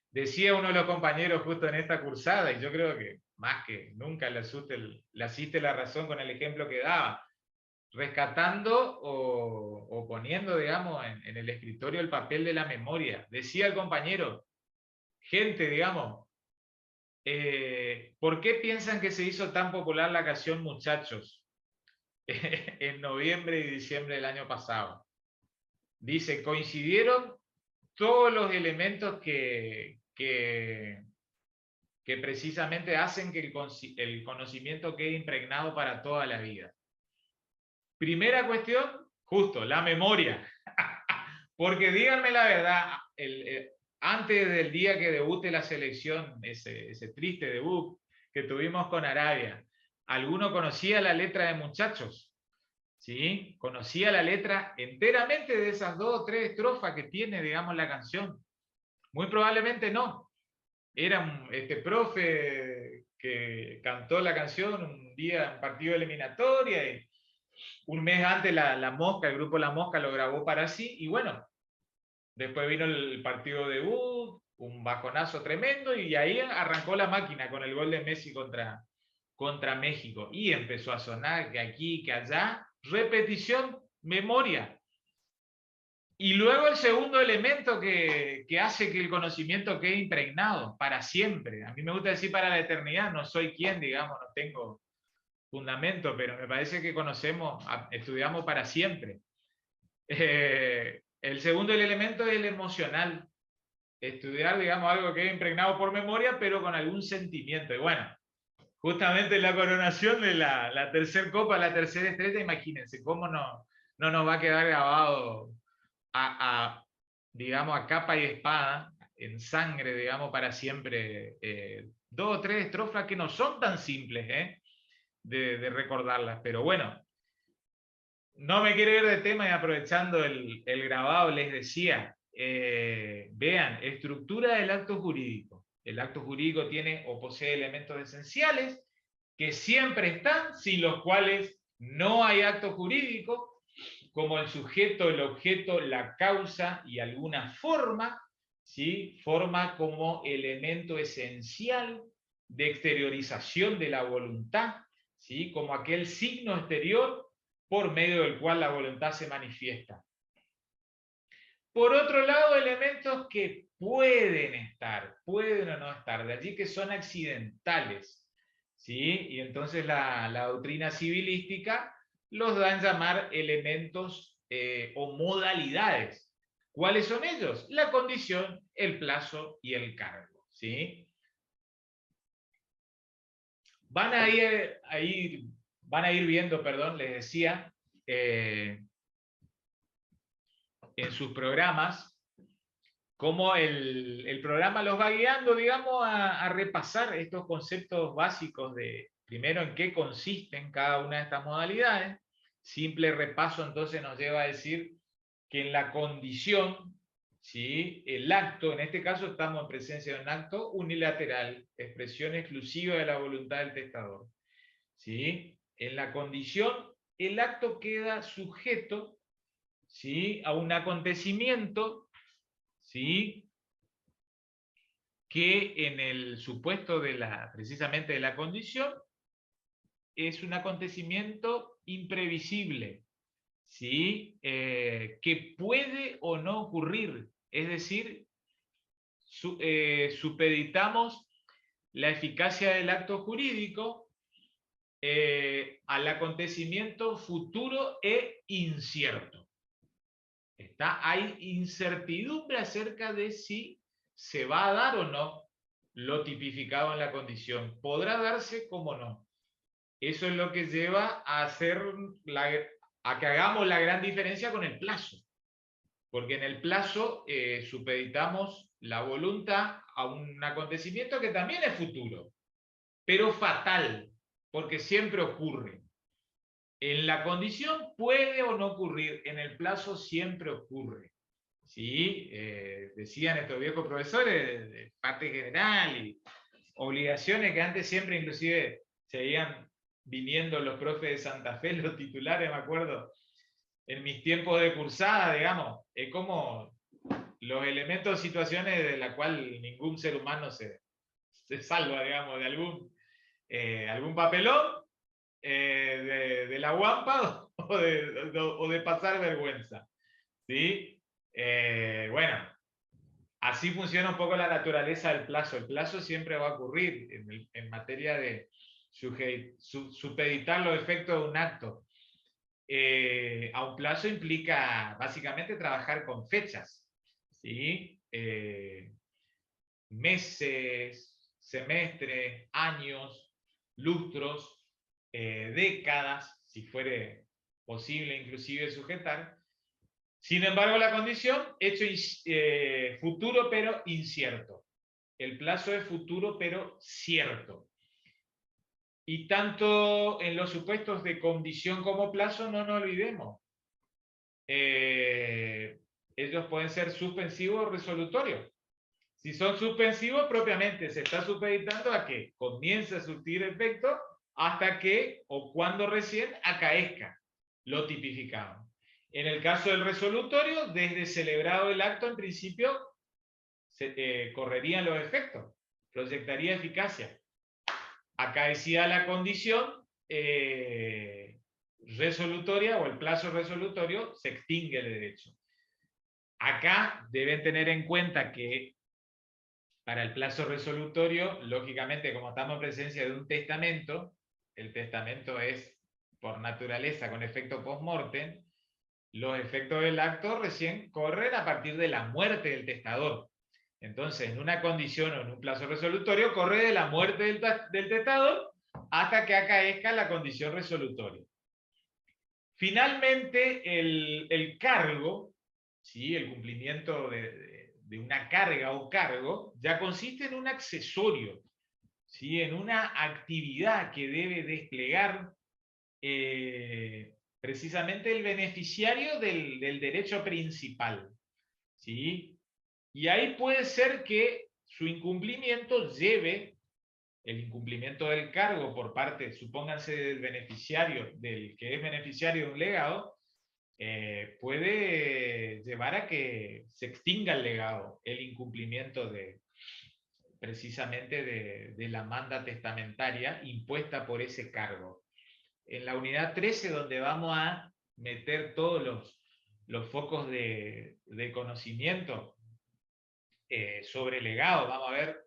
Decía uno de los compañeros justo en esta cursada, y yo creo que más que nunca le asiste la razón con el ejemplo que daba, rescatando o poniendo, digamos, en el escritorio el papel de la memoria. Decía el compañero, gente, digamos, ¿por qué piensan que se hizo tan popular la canción Muchachos en noviembre y diciembre del año pasado? Dice, coincidieron todos los elementos que precisamente hacen que el conocimiento quede impregnado para toda la vida. Primera cuestión, justo, la memoria. Porque díganme la verdad, antes del día que debute la selección, ese triste debut que tuvimos con Arabia, ¿alguno conocía la letra de Muchachos? ¿Sí? ¿Conocía la letra enteramente de esas 2 o 3 estrofas que tiene, digamos, la canción? Muy probablemente no. Era este profe que cantó la canción un día en partido de eliminatoria y un mes antes la Mosca, el grupo La Mosca lo grabó para sí, y bueno, después vino el partido debut, un bajonazo tremendo, y ahí arrancó la máquina con el gol de Messi contra México, y empezó a sonar que aquí, que allá, repetición, memoria. Y luego el segundo elemento que hace que el conocimiento quede impregnado para siempre. A mí me gusta decir para la eternidad, no soy quien, digamos, no tengo fundamento, pero me parece que estudiamos para siempre. El segundo elemento es el emocional. Estudiar, digamos, algo que es impregnado por memoria, pero con algún sentimiento. Y bueno, justamente la coronación de la tercera copa, la tercera estrella, imagínense cómo no nos va a quedar grabado digamos, a capa y espada, en sangre, digamos, para siempre. 2 o 3 estrofas que no son tan simples, de recordarlas, pero bueno, no me quiero ir de tema, y aprovechando el grabado les decía, vean, estructura del acto jurídico. El acto jurídico tiene o posee elementos esenciales que siempre están, sin los cuales no hay acto jurídico, como el sujeto, el objeto, la causa y alguna forma, ¿sí? Forma como elemento esencial de exteriorización de la voluntad, ¿sí? Como aquel signo exterior por medio del cual la voluntad se manifiesta. Por otro lado, elementos que pueden o no estar, de allí que son accidentales, ¿sí? Y entonces la doctrina civilística los da en llamar elementos o modalidades. ¿Cuáles son ellos? La condición, el plazo y el cargo, ¿sí? Van a ir viendo, perdón, les decía, en sus programas, cómo el programa los va guiando, digamos, a repasar estos conceptos básicos de, primero, en qué consisten cada una de estas modalidades. Simple repaso entonces nos lleva a decir que en la condición, ¿sí? El acto, en este caso estamos en presencia de un acto unilateral, expresión exclusiva de la voluntad del testador, ¿sí? En la condición, el acto queda sujeto, ¿sí? A un acontecimiento, ¿sí? Que en el supuesto de precisamente de la condición, es un acontecimiento imprevisible, ¿sí? Que puede o no ocurrir, es decir, supeditamos la eficacia del acto jurídico al acontecimiento futuro e incierto. Hay incertidumbre acerca de si se va a dar o no lo tipificado en la condición. Podrá darse como no. Eso es lo que lleva a a que hagamos la gran diferencia con el plazo. Porque en el plazo supeditamos la voluntad a un acontecimiento que también es futuro, pero fatal, porque siempre ocurre. En la condición puede o no ocurrir, en el plazo siempre ocurre. ¿Sí? Decían estos viejos profesores de parte general y obligaciones que antes siempre inclusive seguían viniendo los profes de Santa Fe, los titulares, me acuerdo, en mis tiempos de cursada, digamos, es como los elementos, situaciones de la cual ningún ser humano se salva, digamos, de algún papelón, de la guampa o de pasar vergüenza. ¿Sí? Bueno, así funciona un poco la naturaleza del plazo. El plazo siempre va a ocurrir en materia de supeditar los efectos de un acto. A un plazo implica básicamente trabajar con fechas, ¿sí? Meses, semestres, años, lustros, décadas, si fuere posible inclusive sujetar. Sin embargo, la condición, hecho futuro pero incierto. El plazo es futuro pero cierto. Y tanto en los supuestos de condición como plazo, no nos olvidemos. Ellos pueden ser suspensivos o resolutorios. Si son suspensivos, propiamente se está supeditando a que comience a surtir efecto hasta que o cuando recién acaezca lo tipificado. En el caso del resolutorio, desde celebrado el acto, en principio, correrían los efectos, proyectaría eficacia. Acaecida la condición resolutoria o el plazo resolutorio, se extingue el derecho. Acá deben tener en cuenta que para el plazo resolutorio, lógicamente, como estamos en presencia de un testamento, el testamento es por naturaleza con efecto post-mortem, los efectos del acto recién corren a partir de la muerte del testador. Entonces, en una condición o en un plazo resolutorio, corre de la muerte del testador hasta que acaezca la condición resolutoria. Finalmente, el cargo, ¿sí? El cumplimiento de una carga o cargo, ya consiste en un accesorio, ¿sí? En una actividad que debe desplegar precisamente el beneficiario del derecho principal, ¿sí? Y ahí puede ser que su incumplimiento lleve, el incumplimiento del cargo por parte, supónganse, del beneficiario, del que es beneficiario de un legado, puede llevar a que se extinga el legado, el incumplimiento precisamente de la manda testamentaria impuesta por ese cargo. En la unidad 13, donde vamos a meter todos los focos de conocimiento sobre legado, vamos a ver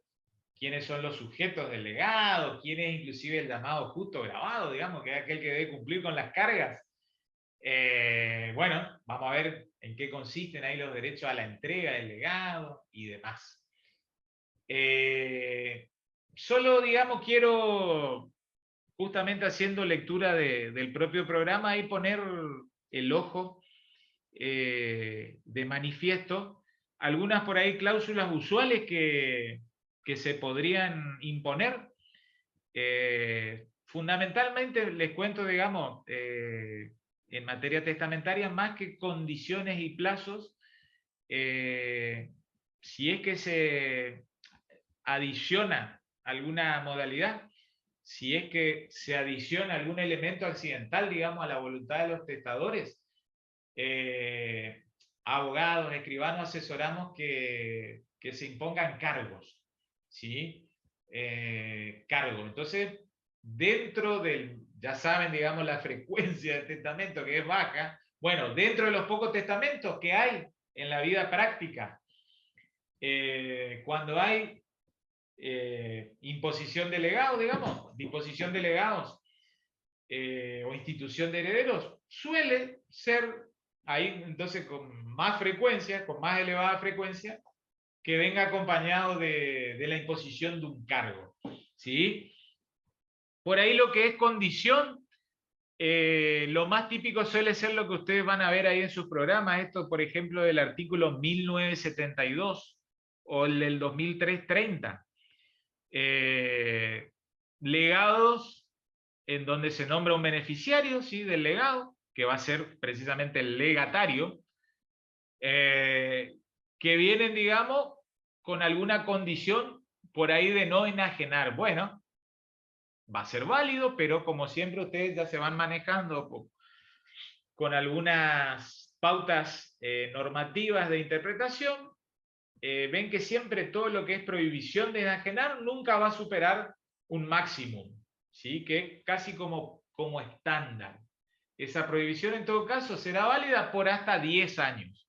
quiénes son los sujetos del legado, quién es inclusive el llamado justo grabado, digamos, que es aquel que debe cumplir con las cargas. Bueno, vamos a ver en qué consisten ahí los derechos a la entrega del legado y demás. Solo, digamos, quiero, justamente haciendo lectura del propio programa, ahí poner el ojo de manifiesto algunas por ahí cláusulas usuales que se podrían imponer. Fundamentalmente les cuento, digamos, en materia testamentaria, más que condiciones y plazos, si es que se adiciona alguna modalidad, si es que se adiciona algún elemento accidental, digamos, a la voluntad de los testadores, abogados, escribanos, asesoramos que se impongan cargos, ¿sí? Cargos. Entonces, dentro del, ya saben, digamos, la frecuencia del testamento que es baja, bueno, dentro de los pocos testamentos que hay en la vida práctica, cuando hay imposición de legados, digamos, disposición de legados o institución de herederos, suele ser ahí entonces con más frecuencia, con más elevada frecuencia, que venga acompañado de la imposición de un cargo, ¿sí? Por ahí lo que es condición, lo más típico suele ser lo que ustedes van a ver ahí en sus programas, esto por ejemplo del artículo 1972 o el del 2330. Legados en donde se nombra un beneficiario, ¿sí?, del legado, que va a ser precisamente el legatario, que vienen, digamos, con alguna condición por ahí de no enajenar. Bueno, va a ser válido, pero como siempre ustedes ya se van manejando con algunas pautas normativas de interpretación, ven que siempre todo lo que es prohibición de enajenar nunca va a superar un máximo, ¿sí?, que es casi como estándar. Esa prohibición en todo caso será válida por hasta 10 años.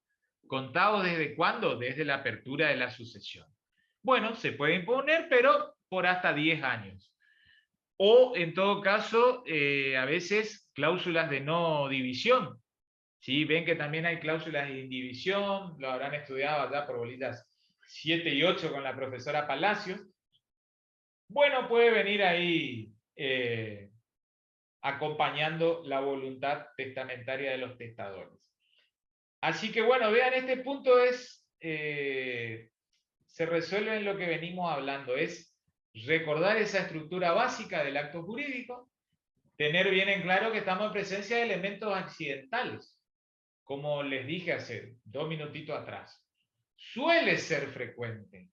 ¿Contados desde cuándo? Desde la apertura de la sucesión. Bueno, se puede imponer, pero por hasta 10 años. O, en todo caso, a veces cláusulas de no división. ¿Sí? Ven que también hay cláusulas de indivisión, lo habrán estudiado allá por bolitas 7 y 8 con la profesora Palacios. Bueno, puede venir ahí acompañando la voluntad testamentaria de los testadores. Así que bueno, vean, este punto es, se resuelve en lo que venimos hablando, es recordar esa estructura básica del acto jurídico, tener bien en claro que estamos en presencia de elementos accidentales, como les dije hace 2 minutitos atrás. Suele ser frecuente.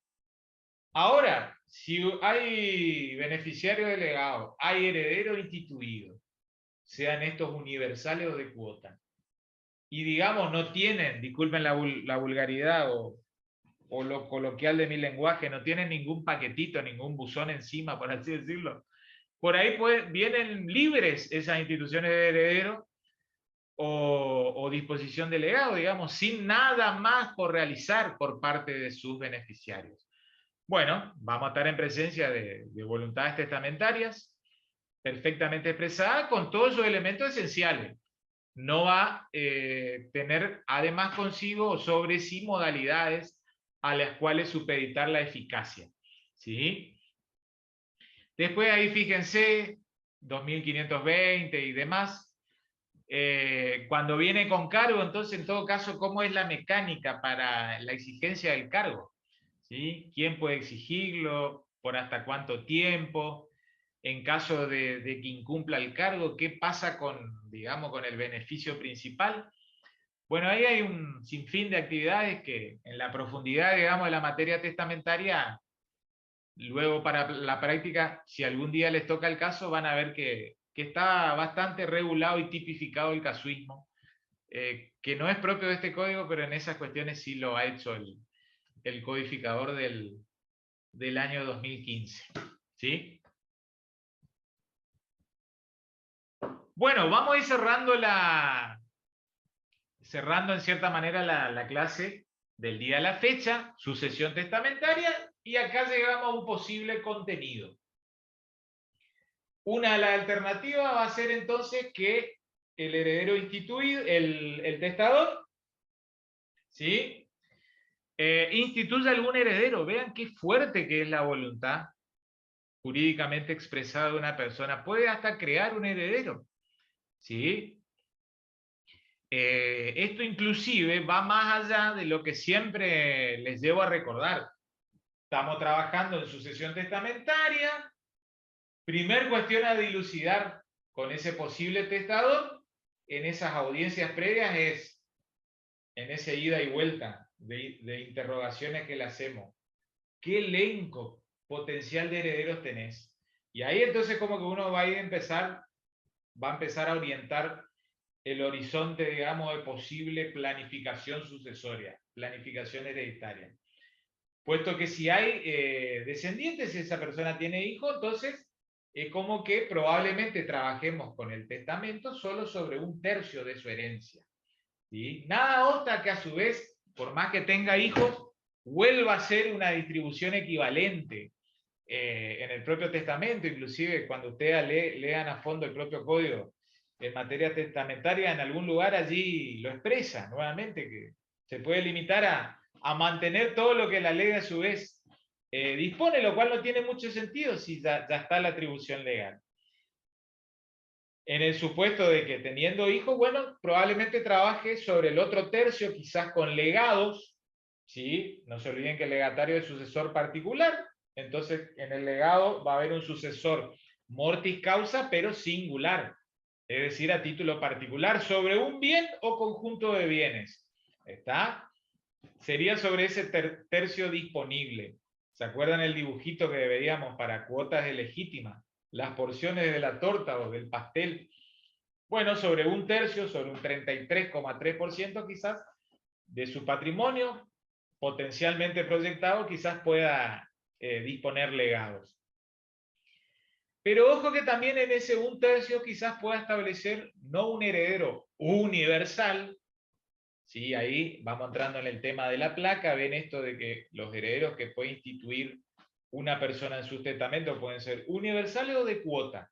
Ahora, si hay beneficiario delegado, hay heredero instituido, sean estos universales o de cuota, y digamos no tienen, disculpen la vulgaridad o lo coloquial de mi lenguaje, no tienen ningún paquetito, ningún buzón encima, por así decirlo, por ahí vienen libres esas instituciones de heredero o disposición de legado, digamos, sin nada más por realizar por parte de sus beneficiarios. Bueno, vamos a estar en presencia de voluntades testamentarias perfectamente expresadas con todos esos elementos esenciales. No va a tener además consigo o sobre sí modalidades a las cuales supeditar la eficacia, ¿sí? Después ahí fíjense, 2520 y demás, cuando viene con cargo, entonces en todo caso, ¿cómo es la mecánica para la exigencia del cargo? ¿Sí? ¿Quién puede exigirlo? ¿Por hasta cuánto tiempo? En caso de que incumpla el cargo, ¿qué pasa con, digamos, con el beneficio principal? Bueno, ahí hay un sinfín de actividades que en la profundidad, digamos, de la materia testamentaria, luego para la práctica, si algún día les toca el caso, van a ver que está bastante regulado y tipificado el casuismo, que no es propio de este código, pero en esas cuestiones sí lo ha hecho el codificador del año 2015. ¿Sí? Bueno, vamos a ir cerrando en cierta manera la clase del día a la fecha, sucesión testamentaria, y acá llegamos a un posible contenido. Una de las alternativas va a ser entonces que el heredero instituido, el testador, ¿sí?, instituya algún heredero. Vean qué fuerte que es la voluntad jurídicamente expresada de una persona. Puede hasta crear un heredero, ¿sí? Esto inclusive va más allá de lo que siempre les llevo a recordar. Estamos trabajando en sucesión testamentaria. Primer cuestión a dilucidar con ese posible testador en esas audiencias previas es, en ese ida y vuelta de interrogaciones que le hacemos, ¿qué elenco potencial de herederos tenés? Y ahí entonces como que uno va a empezar a orientar el horizonte, digamos, de posible planificación sucesoria, planificación hereditaria. Puesto que si hay descendientes, si esa persona tiene hijos, entonces es como que probablemente trabajemos con el testamento solo sobre 1/3 de su herencia. ¿Sí? Nada obsta que a su vez, por más que tenga hijos, vuelva a ser una distribución equivalente en el propio testamento. Inclusive cuando ustedes lean a fondo el propio código en materia testamentaria, en algún lugar allí lo expresa nuevamente, que se puede limitar a mantener todo lo que la ley a su vez dispone, lo cual no tiene mucho sentido si ya está la atribución legal. En el supuesto de que teniendo hijos, bueno, probablemente trabaje sobre el otro tercio, quizás con legados, ¿sí? No se olviden que el legatario es sucesor particular, entonces en el legado va a haber un sucesor mortis causa, pero singular, es decir, a título particular, sobre un bien o conjunto de bienes. ¿Está? Sería sobre ese tercio disponible. ¿Se acuerdan el dibujito que veíamos para cuotas de legítima? Las porciones de la torta o del pastel. Bueno, sobre 1/3, sobre un 33,3% quizás de su patrimonio potencialmente proyectado, quizás pueda disponer legados. Pero ojo que también en ese 1/3 quizás pueda establecer no un heredero universal. Sí, ahí vamos entrando en el tema de la placa. Ven esto de que los herederos que puede instituir una persona en sus testamentos pueden ser universales o de cuota.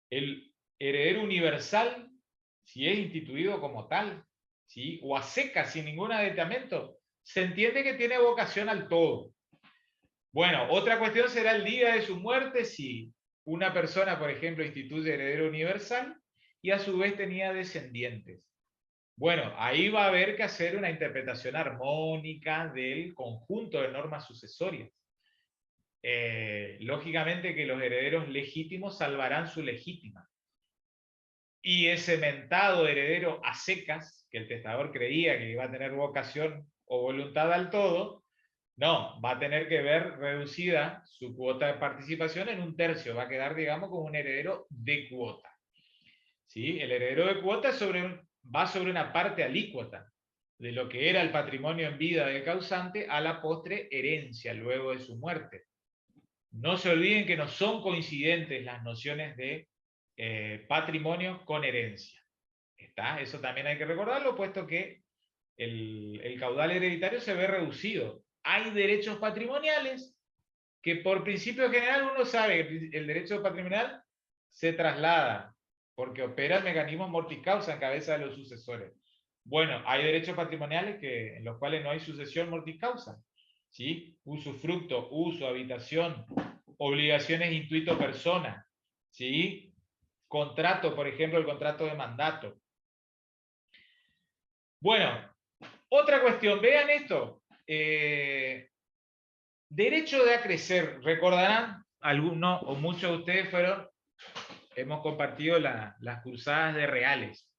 El heredero universal, si es instituido como tal, ¿sí? O a secas, sin ningún aditamento, se entiende que tiene vocación al todo. Bueno, otra cuestión será el día de su muerte, si una persona, por ejemplo, instituye heredero universal y a su vez tenía descendientes. Bueno, ahí va a haber que hacer una interpretación armónica del conjunto de normas sucesorias. Lógicamente que los herederos legítimos salvarán su legítima. Y ese mentado heredero a secas, que el testador creía que iba a tener vocación o voluntad al todo, no, va a tener que ver reducida su cuota de participación en 1/3, va a quedar, digamos, como un heredero de cuota. ¿Sí? El heredero de cuota va sobre una parte alícuota de lo que era el patrimonio en vida del causante a la postre herencia luego de su muerte. No se olviden que no son coincidentes las nociones de patrimonio con herencia. ¿Está? Eso también hay que recordarlo, puesto que el caudal hereditario se ve reducido. Hay derechos patrimoniales que por principio general uno sabe que el derecho patrimonial se traslada porque opera el mecanismo mortis causa en cabeza de los sucesores. Bueno, hay derechos patrimoniales en los cuales no hay sucesión mortis causa. ¿Sí? Usufructo, uso, habitación, obligaciones intuito persona. ¿Sí? Contrato, por ejemplo, el contrato de mandato. Bueno, otra cuestión, vean esto. Derecho de acrecer, recordarán, algunos o muchos de ustedes hemos compartido las cruzadas de reales.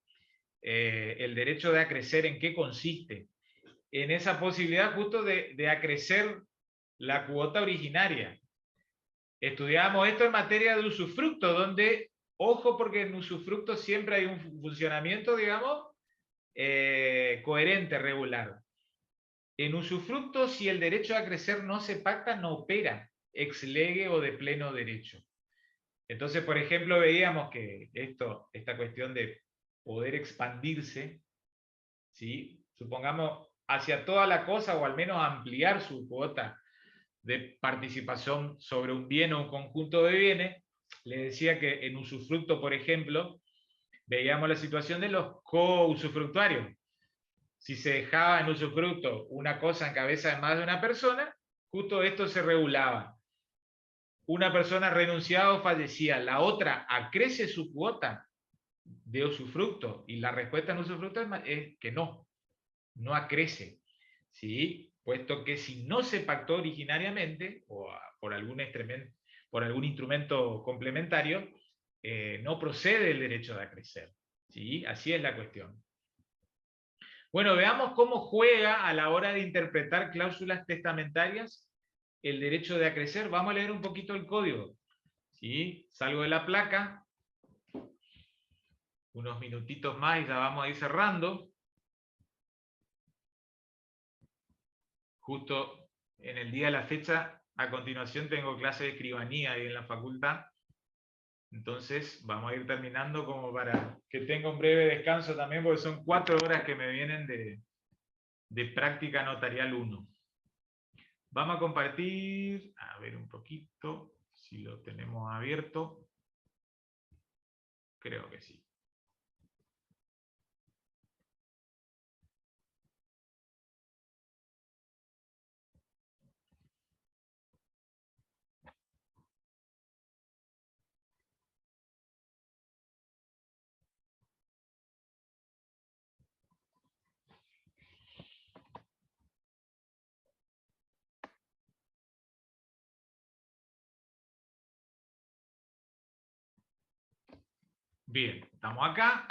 El derecho de acrecer, ¿en qué consiste? En esa posibilidad justo de acrecer la cuota originaria. Estudiamos esto en materia de usufructo, donde, ojo, porque en usufructo siempre hay un funcionamiento, digamos, coherente, regular. En usufructo, si el derecho a crecer no se pacta, no opera ex lege o de pleno derecho. Entonces, por ejemplo, veíamos que esta cuestión de poder expandirse, ¿sí? Supongamos, hacia toda la cosa, o al menos ampliar su cuota de participación sobre un bien o un conjunto de bienes, les decía que en usufructo, por ejemplo, veíamos la situación de los co-usufructuarios. Si se dejaba en usufructo una cosa en cabeza de más de una persona, justo esto se regulaba. Una persona renunciaba o fallecía, la otra acrece su cuota de usufructo, y la respuesta en usufructo es que no acrece, ¿sí? Puesto que si no se pactó originariamente, o por algún instrumento complementario, no procede el derecho de acrecer, ¿sí? Así es la cuestión. Bueno, veamos cómo juega a la hora de interpretar cláusulas testamentarias el derecho de acrecer. Vamos a leer un poquito el código. ¿Sí? Salgo de la placa. unos minutitos más y ya vamos a ir cerrando. Justo en el día de la fecha, a continuación tengo clase de escribanía ahí en la facultad. Entonces vamos a ir terminando como para que tenga un breve descanso también, porque son 4 horas que me vienen de práctica notarial 1. Vamos a compartir, a ver un poquito, si lo tenemos abierto. Creo que sí. Bien, estamos acá.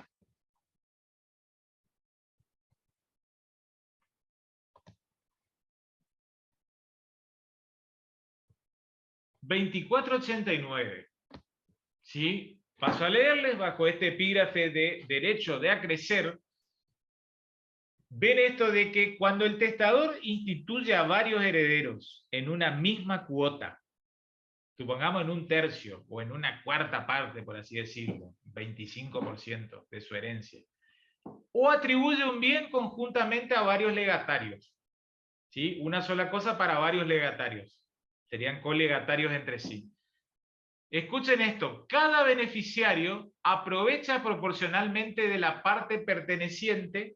$24.89. ¿Sí? Paso a leerles bajo este epígrafe de derecho de acrecer. Ven esto de que cuando el testador instituye a varios herederos en una misma cuota, supongamos en un tercio o en una cuarta parte, por así decirlo, 25% de su herencia, o atribuye un bien conjuntamente a varios legatarios, ¿sí? Una sola cosa para varios legatarios, serían colegatarios entre sí. Escuchen esto, cada beneficiario aprovecha proporcionalmente de la parte perteneciente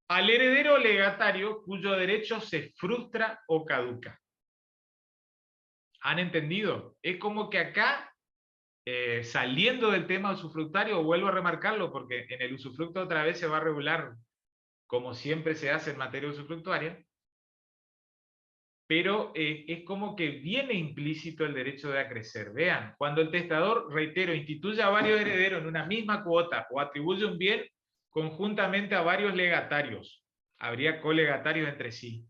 al heredero legatario cuyo derecho se frustra o caduca. ¿Han entendido? Es como que acá, saliendo del tema usufructuario, vuelvo a remarcarlo porque en el usufructo otra vez se va a regular como siempre se hace en materia usufructuaria, pero es como que viene implícito el derecho de acrecer. Vean, cuando el testador, reitero, instituye a varios herederos en una misma cuota o atribuye un bien conjuntamente a varios legatarios, habría colegatarios entre sí.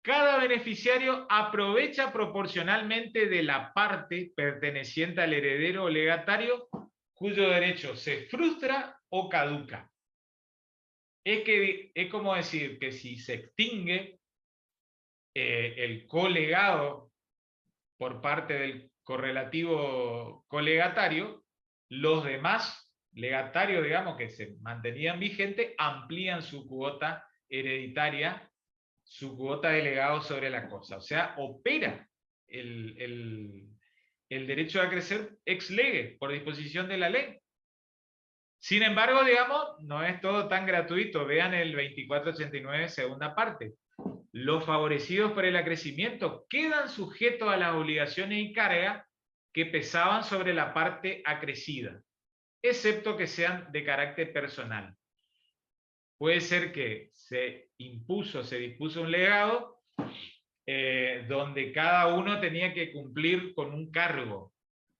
Cada beneficiario aprovecha proporcionalmente de la parte perteneciente al heredero o legatario cuyo derecho se frustra o caduca. Es como decir que si se extingue el colegado por parte del correlativo colegatario, los demás legatarios, digamos, que se mantenían vigentes, amplían su cuota hereditaria, su cuota de legado sobre la cosa. O sea, opera el derecho a crecer ex lege, por disposición de la ley. Sin embargo, digamos, no es todo tan gratuito. Vean el 2489, segunda parte. Los favorecidos por el acrecimiento quedan sujetos a las obligaciones y cargas que pesaban sobre la parte acrecida, excepto que sean de carácter personal. Puede ser que se dispuso un legado donde cada uno tenía que cumplir con un cargo.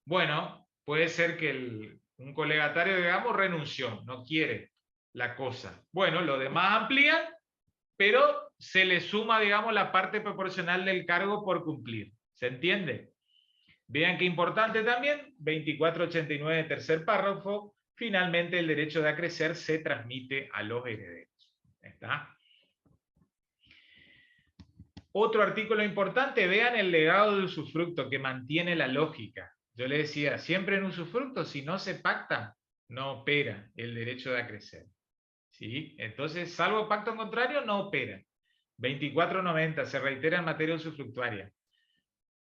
Bueno, puede ser que un colegatario, digamos, renunció, no quiere la cosa. Bueno, los demás amplían, pero se le suma, digamos, la parte proporcional del cargo por cumplir. ¿Se entiende? Vean qué importante también, 2489, tercer párrafo, finalmente el derecho de acrecer se transmite a los herederos. ¿Está? Otro artículo importante, vean el legado de usufructo que mantiene la lógica. Yo le decía, siempre en usufructo, si no se pacta, no opera el derecho de acrecer. ¿Sí? Entonces, salvo pacto en contrario, no opera. 2490, se reitera en materia usufructuaria.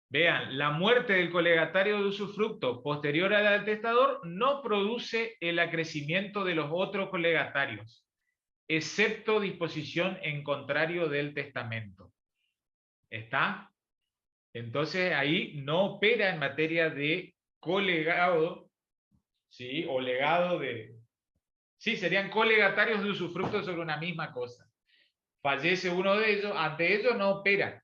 Vean, la muerte del colegatario de usufructo posterior a la del testador no produce el acrecimiento de los otros colegatarios, excepto disposición en contrario del testamento. ¿Está? Entonces ahí no opera en materia de colegado, ¿sí? O legado de... Sí, serían colegatarios de usufructo sobre una misma cosa. Fallece uno de ellos, ante ello no opera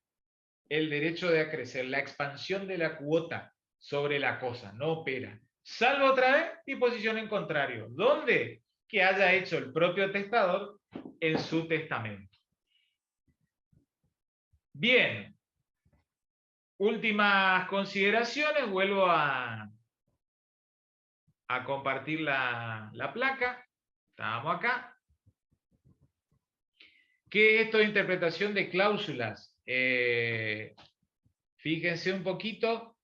el derecho de acrecer, la expansión de la cuota sobre la cosa, no opera. Salvo otra vez, disposición en contrario. ¿Dónde? Que haya hecho el propio testador en su testamento. Bien. Últimas consideraciones, vuelvo a a compartir la placa. Estábamos acá. ¿Qué es esto de interpretación de cláusulas? Fíjense un poquito.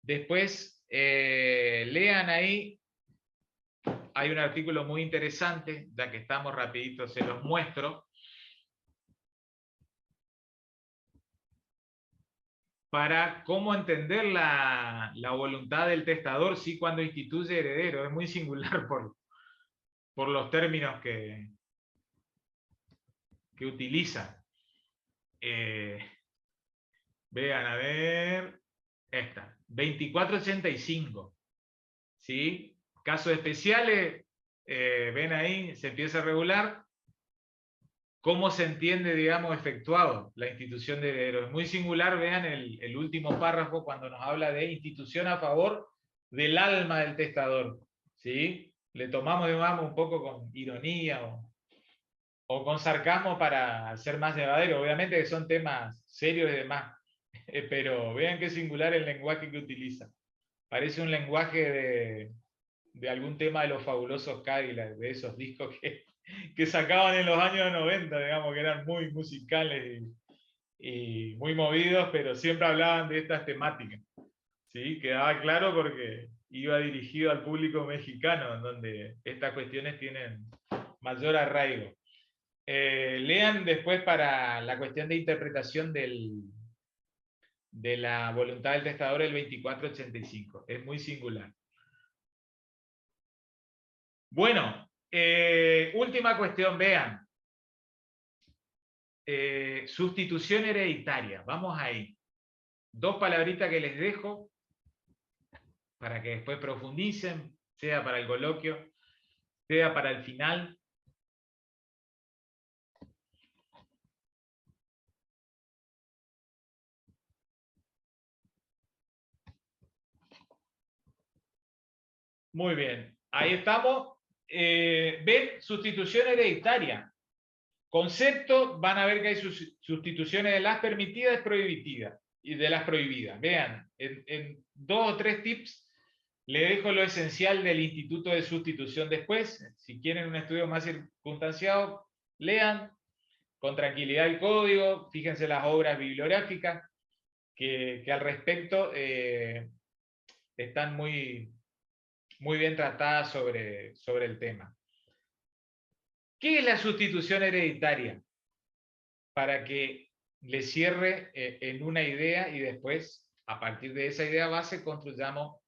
Después lean ahí. Hay un artículo muy interesante, ya que estamos rapidito, se los muestro. Para cómo entender la voluntad del testador, sí, cuando instituye heredero. Es muy singular por los términos que utiliza. Vean, a ver, esta, 2485, ¿sí? Casos especiales, ven ahí, se empieza a regular cómo se entiende, digamos, efectuado la institución de heredero. Es muy singular, vean el último párrafo cuando nos habla de institución a favor del alma del testador, ¿sí? Le tomamos, digamos, un poco con ironía o con sarcasmo para ser más llevadero. Obviamente que son temas serios y demás, pero vean qué singular el lenguaje que utiliza. Parece un lenguaje de algún tema de los fabulosos Cadillacs, de esos discos que sacaban en los años 90, digamos, que eran muy musicales y muy movidos, pero siempre hablaban de estas temáticas. ¿Sí? Quedaba claro porque iba dirigido al público mexicano, en donde estas cuestiones tienen mayor arraigo. Lean después para la cuestión de interpretación de la voluntad del testador el 2485. Es muy singular. Bueno, última cuestión, vean. Sustitución hereditaria. Vamos ahí. Dos palabritas que les dejo para que después profundicen, sea para el coloquio, sea para el final. Muy bien, ahí estamos. Ven, sustitución hereditaria. Concepto, van a ver que hay sustituciones de las permitidas y prohibidas. Y de las prohibidas. Vean, en 2 o 3 tips le dejo lo esencial del instituto de sustitución después. Si quieren un estudio más circunstanciado, lean con tranquilidad el código, fíjense las obras bibliográficas que al respecto están muy bien tratadas sobre el tema. ¿Qué es la sustitución hereditaria? Para que le cierre en una idea y después, a partir de esa idea base, construyamos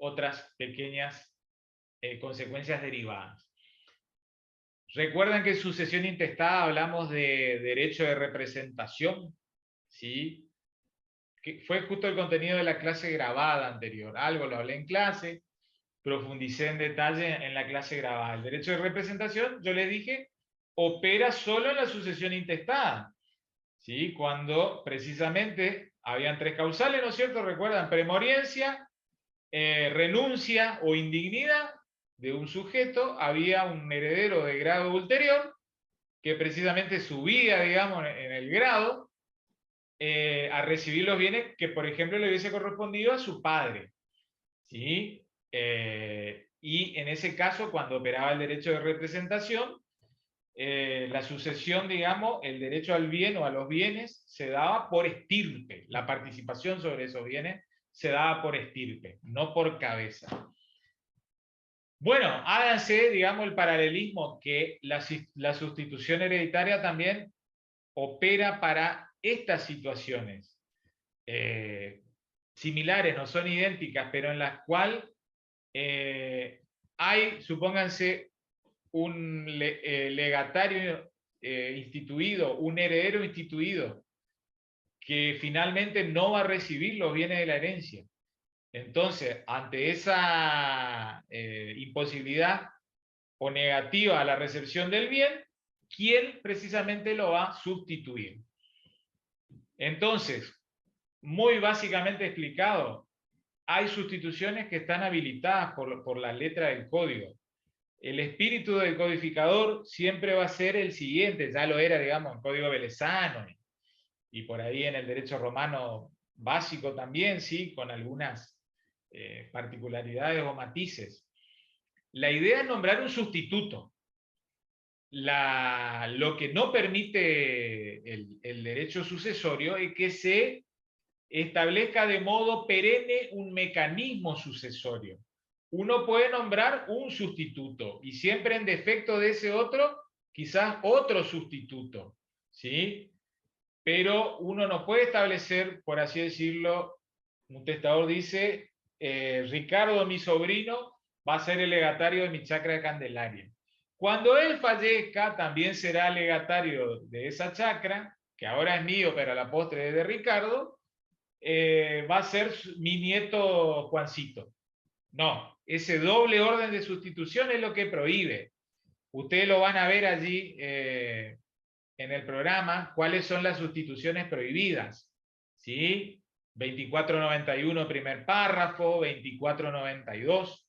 otras pequeñas consecuencias derivadas. Recuerdan que en sucesión intestada hablamos de derecho de representación, ¿sí? Que fue justo el contenido de la clase grabada anterior. Algo lo hablé en clase, profundicé en detalle en la clase grabada. El derecho de representación, yo les dije, opera solo en la sucesión intestada, ¿sí? Cuando precisamente habían 3 causales, ¿no es cierto? Recuerdan, premoriencia, renuncia o indignidad de un sujeto, había un heredero de grado ulterior que precisamente subía, digamos, en el grado a recibir los bienes que, por ejemplo, le hubiese correspondido a su padre, ¿sí? Y en ese caso, cuando operaba el derecho de representación, la sucesión, digamos, el derecho al bien o a los bienes se daba por estirpe, la participación sobre esos bienes se daba por estirpe, no por cabeza. Bueno, háganse, digamos, el paralelismo que la sustitución hereditaria también opera para estas situaciones similares, no son idénticas, pero en las cuales hay, supónganse, un legatario instituido, un heredero instituido, que finalmente no va a recibir los bienes de la herencia. Entonces, ante esa imposibilidad o negativa a la recepción del bien, ¿quién precisamente lo va a sustituir? Entonces, muy básicamente explicado, hay sustituciones que están habilitadas por la letra del código. El espíritu del codificador siempre va a ser el siguiente, ya lo era, digamos, en código velezano y por ahí en el derecho romano básico también, sí, con algunas particularidades o matices. La idea es nombrar un sustituto. Lo que no permite el derecho sucesorio es que se establezca de modo perenne un mecanismo sucesorio. Uno puede nombrar un sustituto y siempre en defecto de ese otro, quizás otro sustituto, ¿sí? Pero uno no puede establecer, por así decirlo, un testador dice, Ricardo, mi sobrino, va a ser el legatario de mi chacra de Candelaria. Cuando él fallezca, también será legatario de esa chacra, que ahora es mío, pero a la postre es de Ricardo, va a ser mi nieto Juancito. No, ese doble orden de sustitución es lo que prohíbe. Ustedes lo van a ver allí en el programa, cuáles son las sustituciones prohibidas. ¿Sí? 2491 primer párrafo, 2492.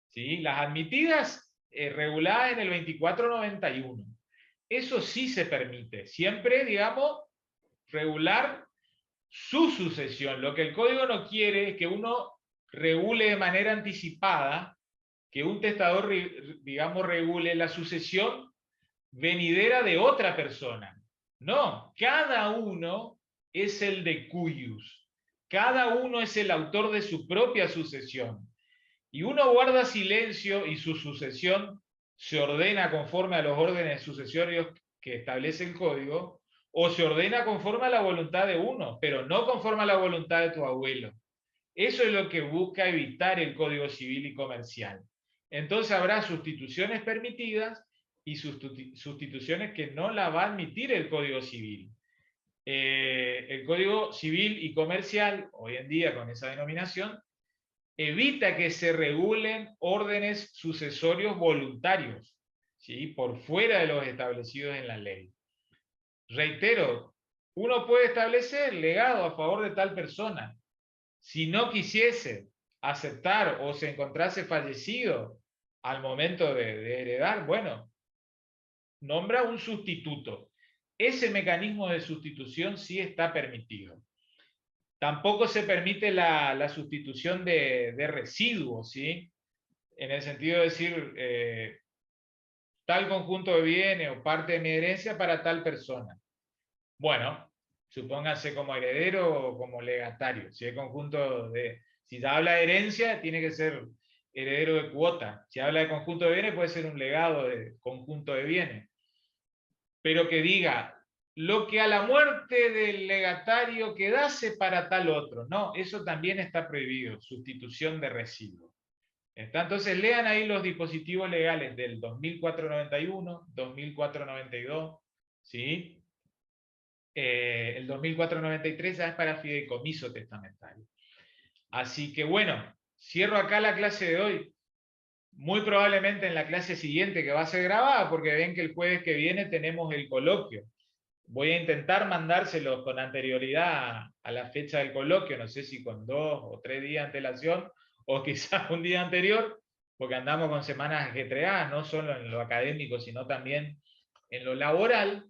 ¿Sí? Las admitidas reguladas en el 2491. Eso sí se permite. Siempre, digamos, regular su sucesión. Lo que el código no quiere es que uno regule de manera anticipada, que un testador, digamos, regule la sucesión venidera de otra persona. No, cada uno es el de cuius. Cada uno es el autor de su propia sucesión. Y uno guarda silencio y su sucesión se ordena conforme a los órdenes sucesorios que establece el código, o se ordena conforme a la voluntad de uno, pero no conforme a la voluntad de tu abuelo. Eso es lo que busca evitar el Código Civil y Comercial. Entonces habrá sustituciones permitidas y sustituciones que no la va a admitir el Código Civil. El Código Civil y Comercial, hoy en día con esa denominación, evita que se regulen órdenes sucesorios voluntarios, ¿sí? Por fuera de los establecidos en la ley. Reitero, uno puede establecer legado a favor de tal persona. Si no quisiese aceptar o se encontrase fallecido al momento de heredar, bueno, nombra un sustituto. Ese mecanismo de sustitución sí está permitido. Tampoco se permite la sustitución de residuos, ¿sí? En el sentido de decir, tal conjunto de bienes o parte de mi herencia para tal persona. Bueno, supóngase como heredero o como legatario. Si se habla de herencia, tiene que ser heredero de cuota. Si habla de conjunto de bienes, puede ser un legado de conjunto de bienes. Pero que diga, lo que a la muerte del legatario quedase para tal otro. No, eso también está prohibido, sustitución de residuos. Entonces lean ahí los dispositivos legales del 2491, 2492, ¿sí? El 2493 ya es para fideicomiso testamentario. Así que bueno, cierro acá la clase de hoy. Muy probablemente en la clase siguiente, que va a ser grabada, porque ven que el jueves que viene tenemos el coloquio. Voy a intentar mandárselos con anterioridad a la fecha del coloquio, no sé si con 2 o 3 días de antelación, o quizás un día anterior, porque andamos con semanas ajetreadas, no solo en lo académico, sino también en lo laboral.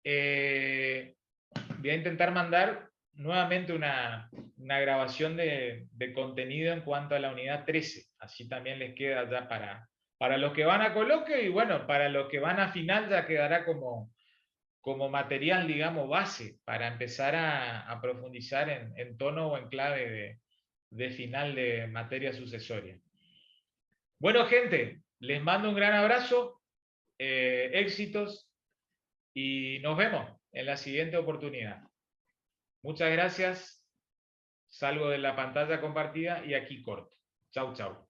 Voy a intentar mandar nuevamente una grabación de contenido en cuanto a la unidad 13. Así también les queda ya para los que van a coloquio y bueno, para los que van a final ya quedará como material, digamos, base para empezar a profundizar en tono o en clave de final de materia sucesoria. Bueno, gente, les mando un gran abrazo, éxitos y nos vemos en la siguiente oportunidad. Muchas gracias. Salgo de la pantalla compartida y aquí corto. Chau, chau.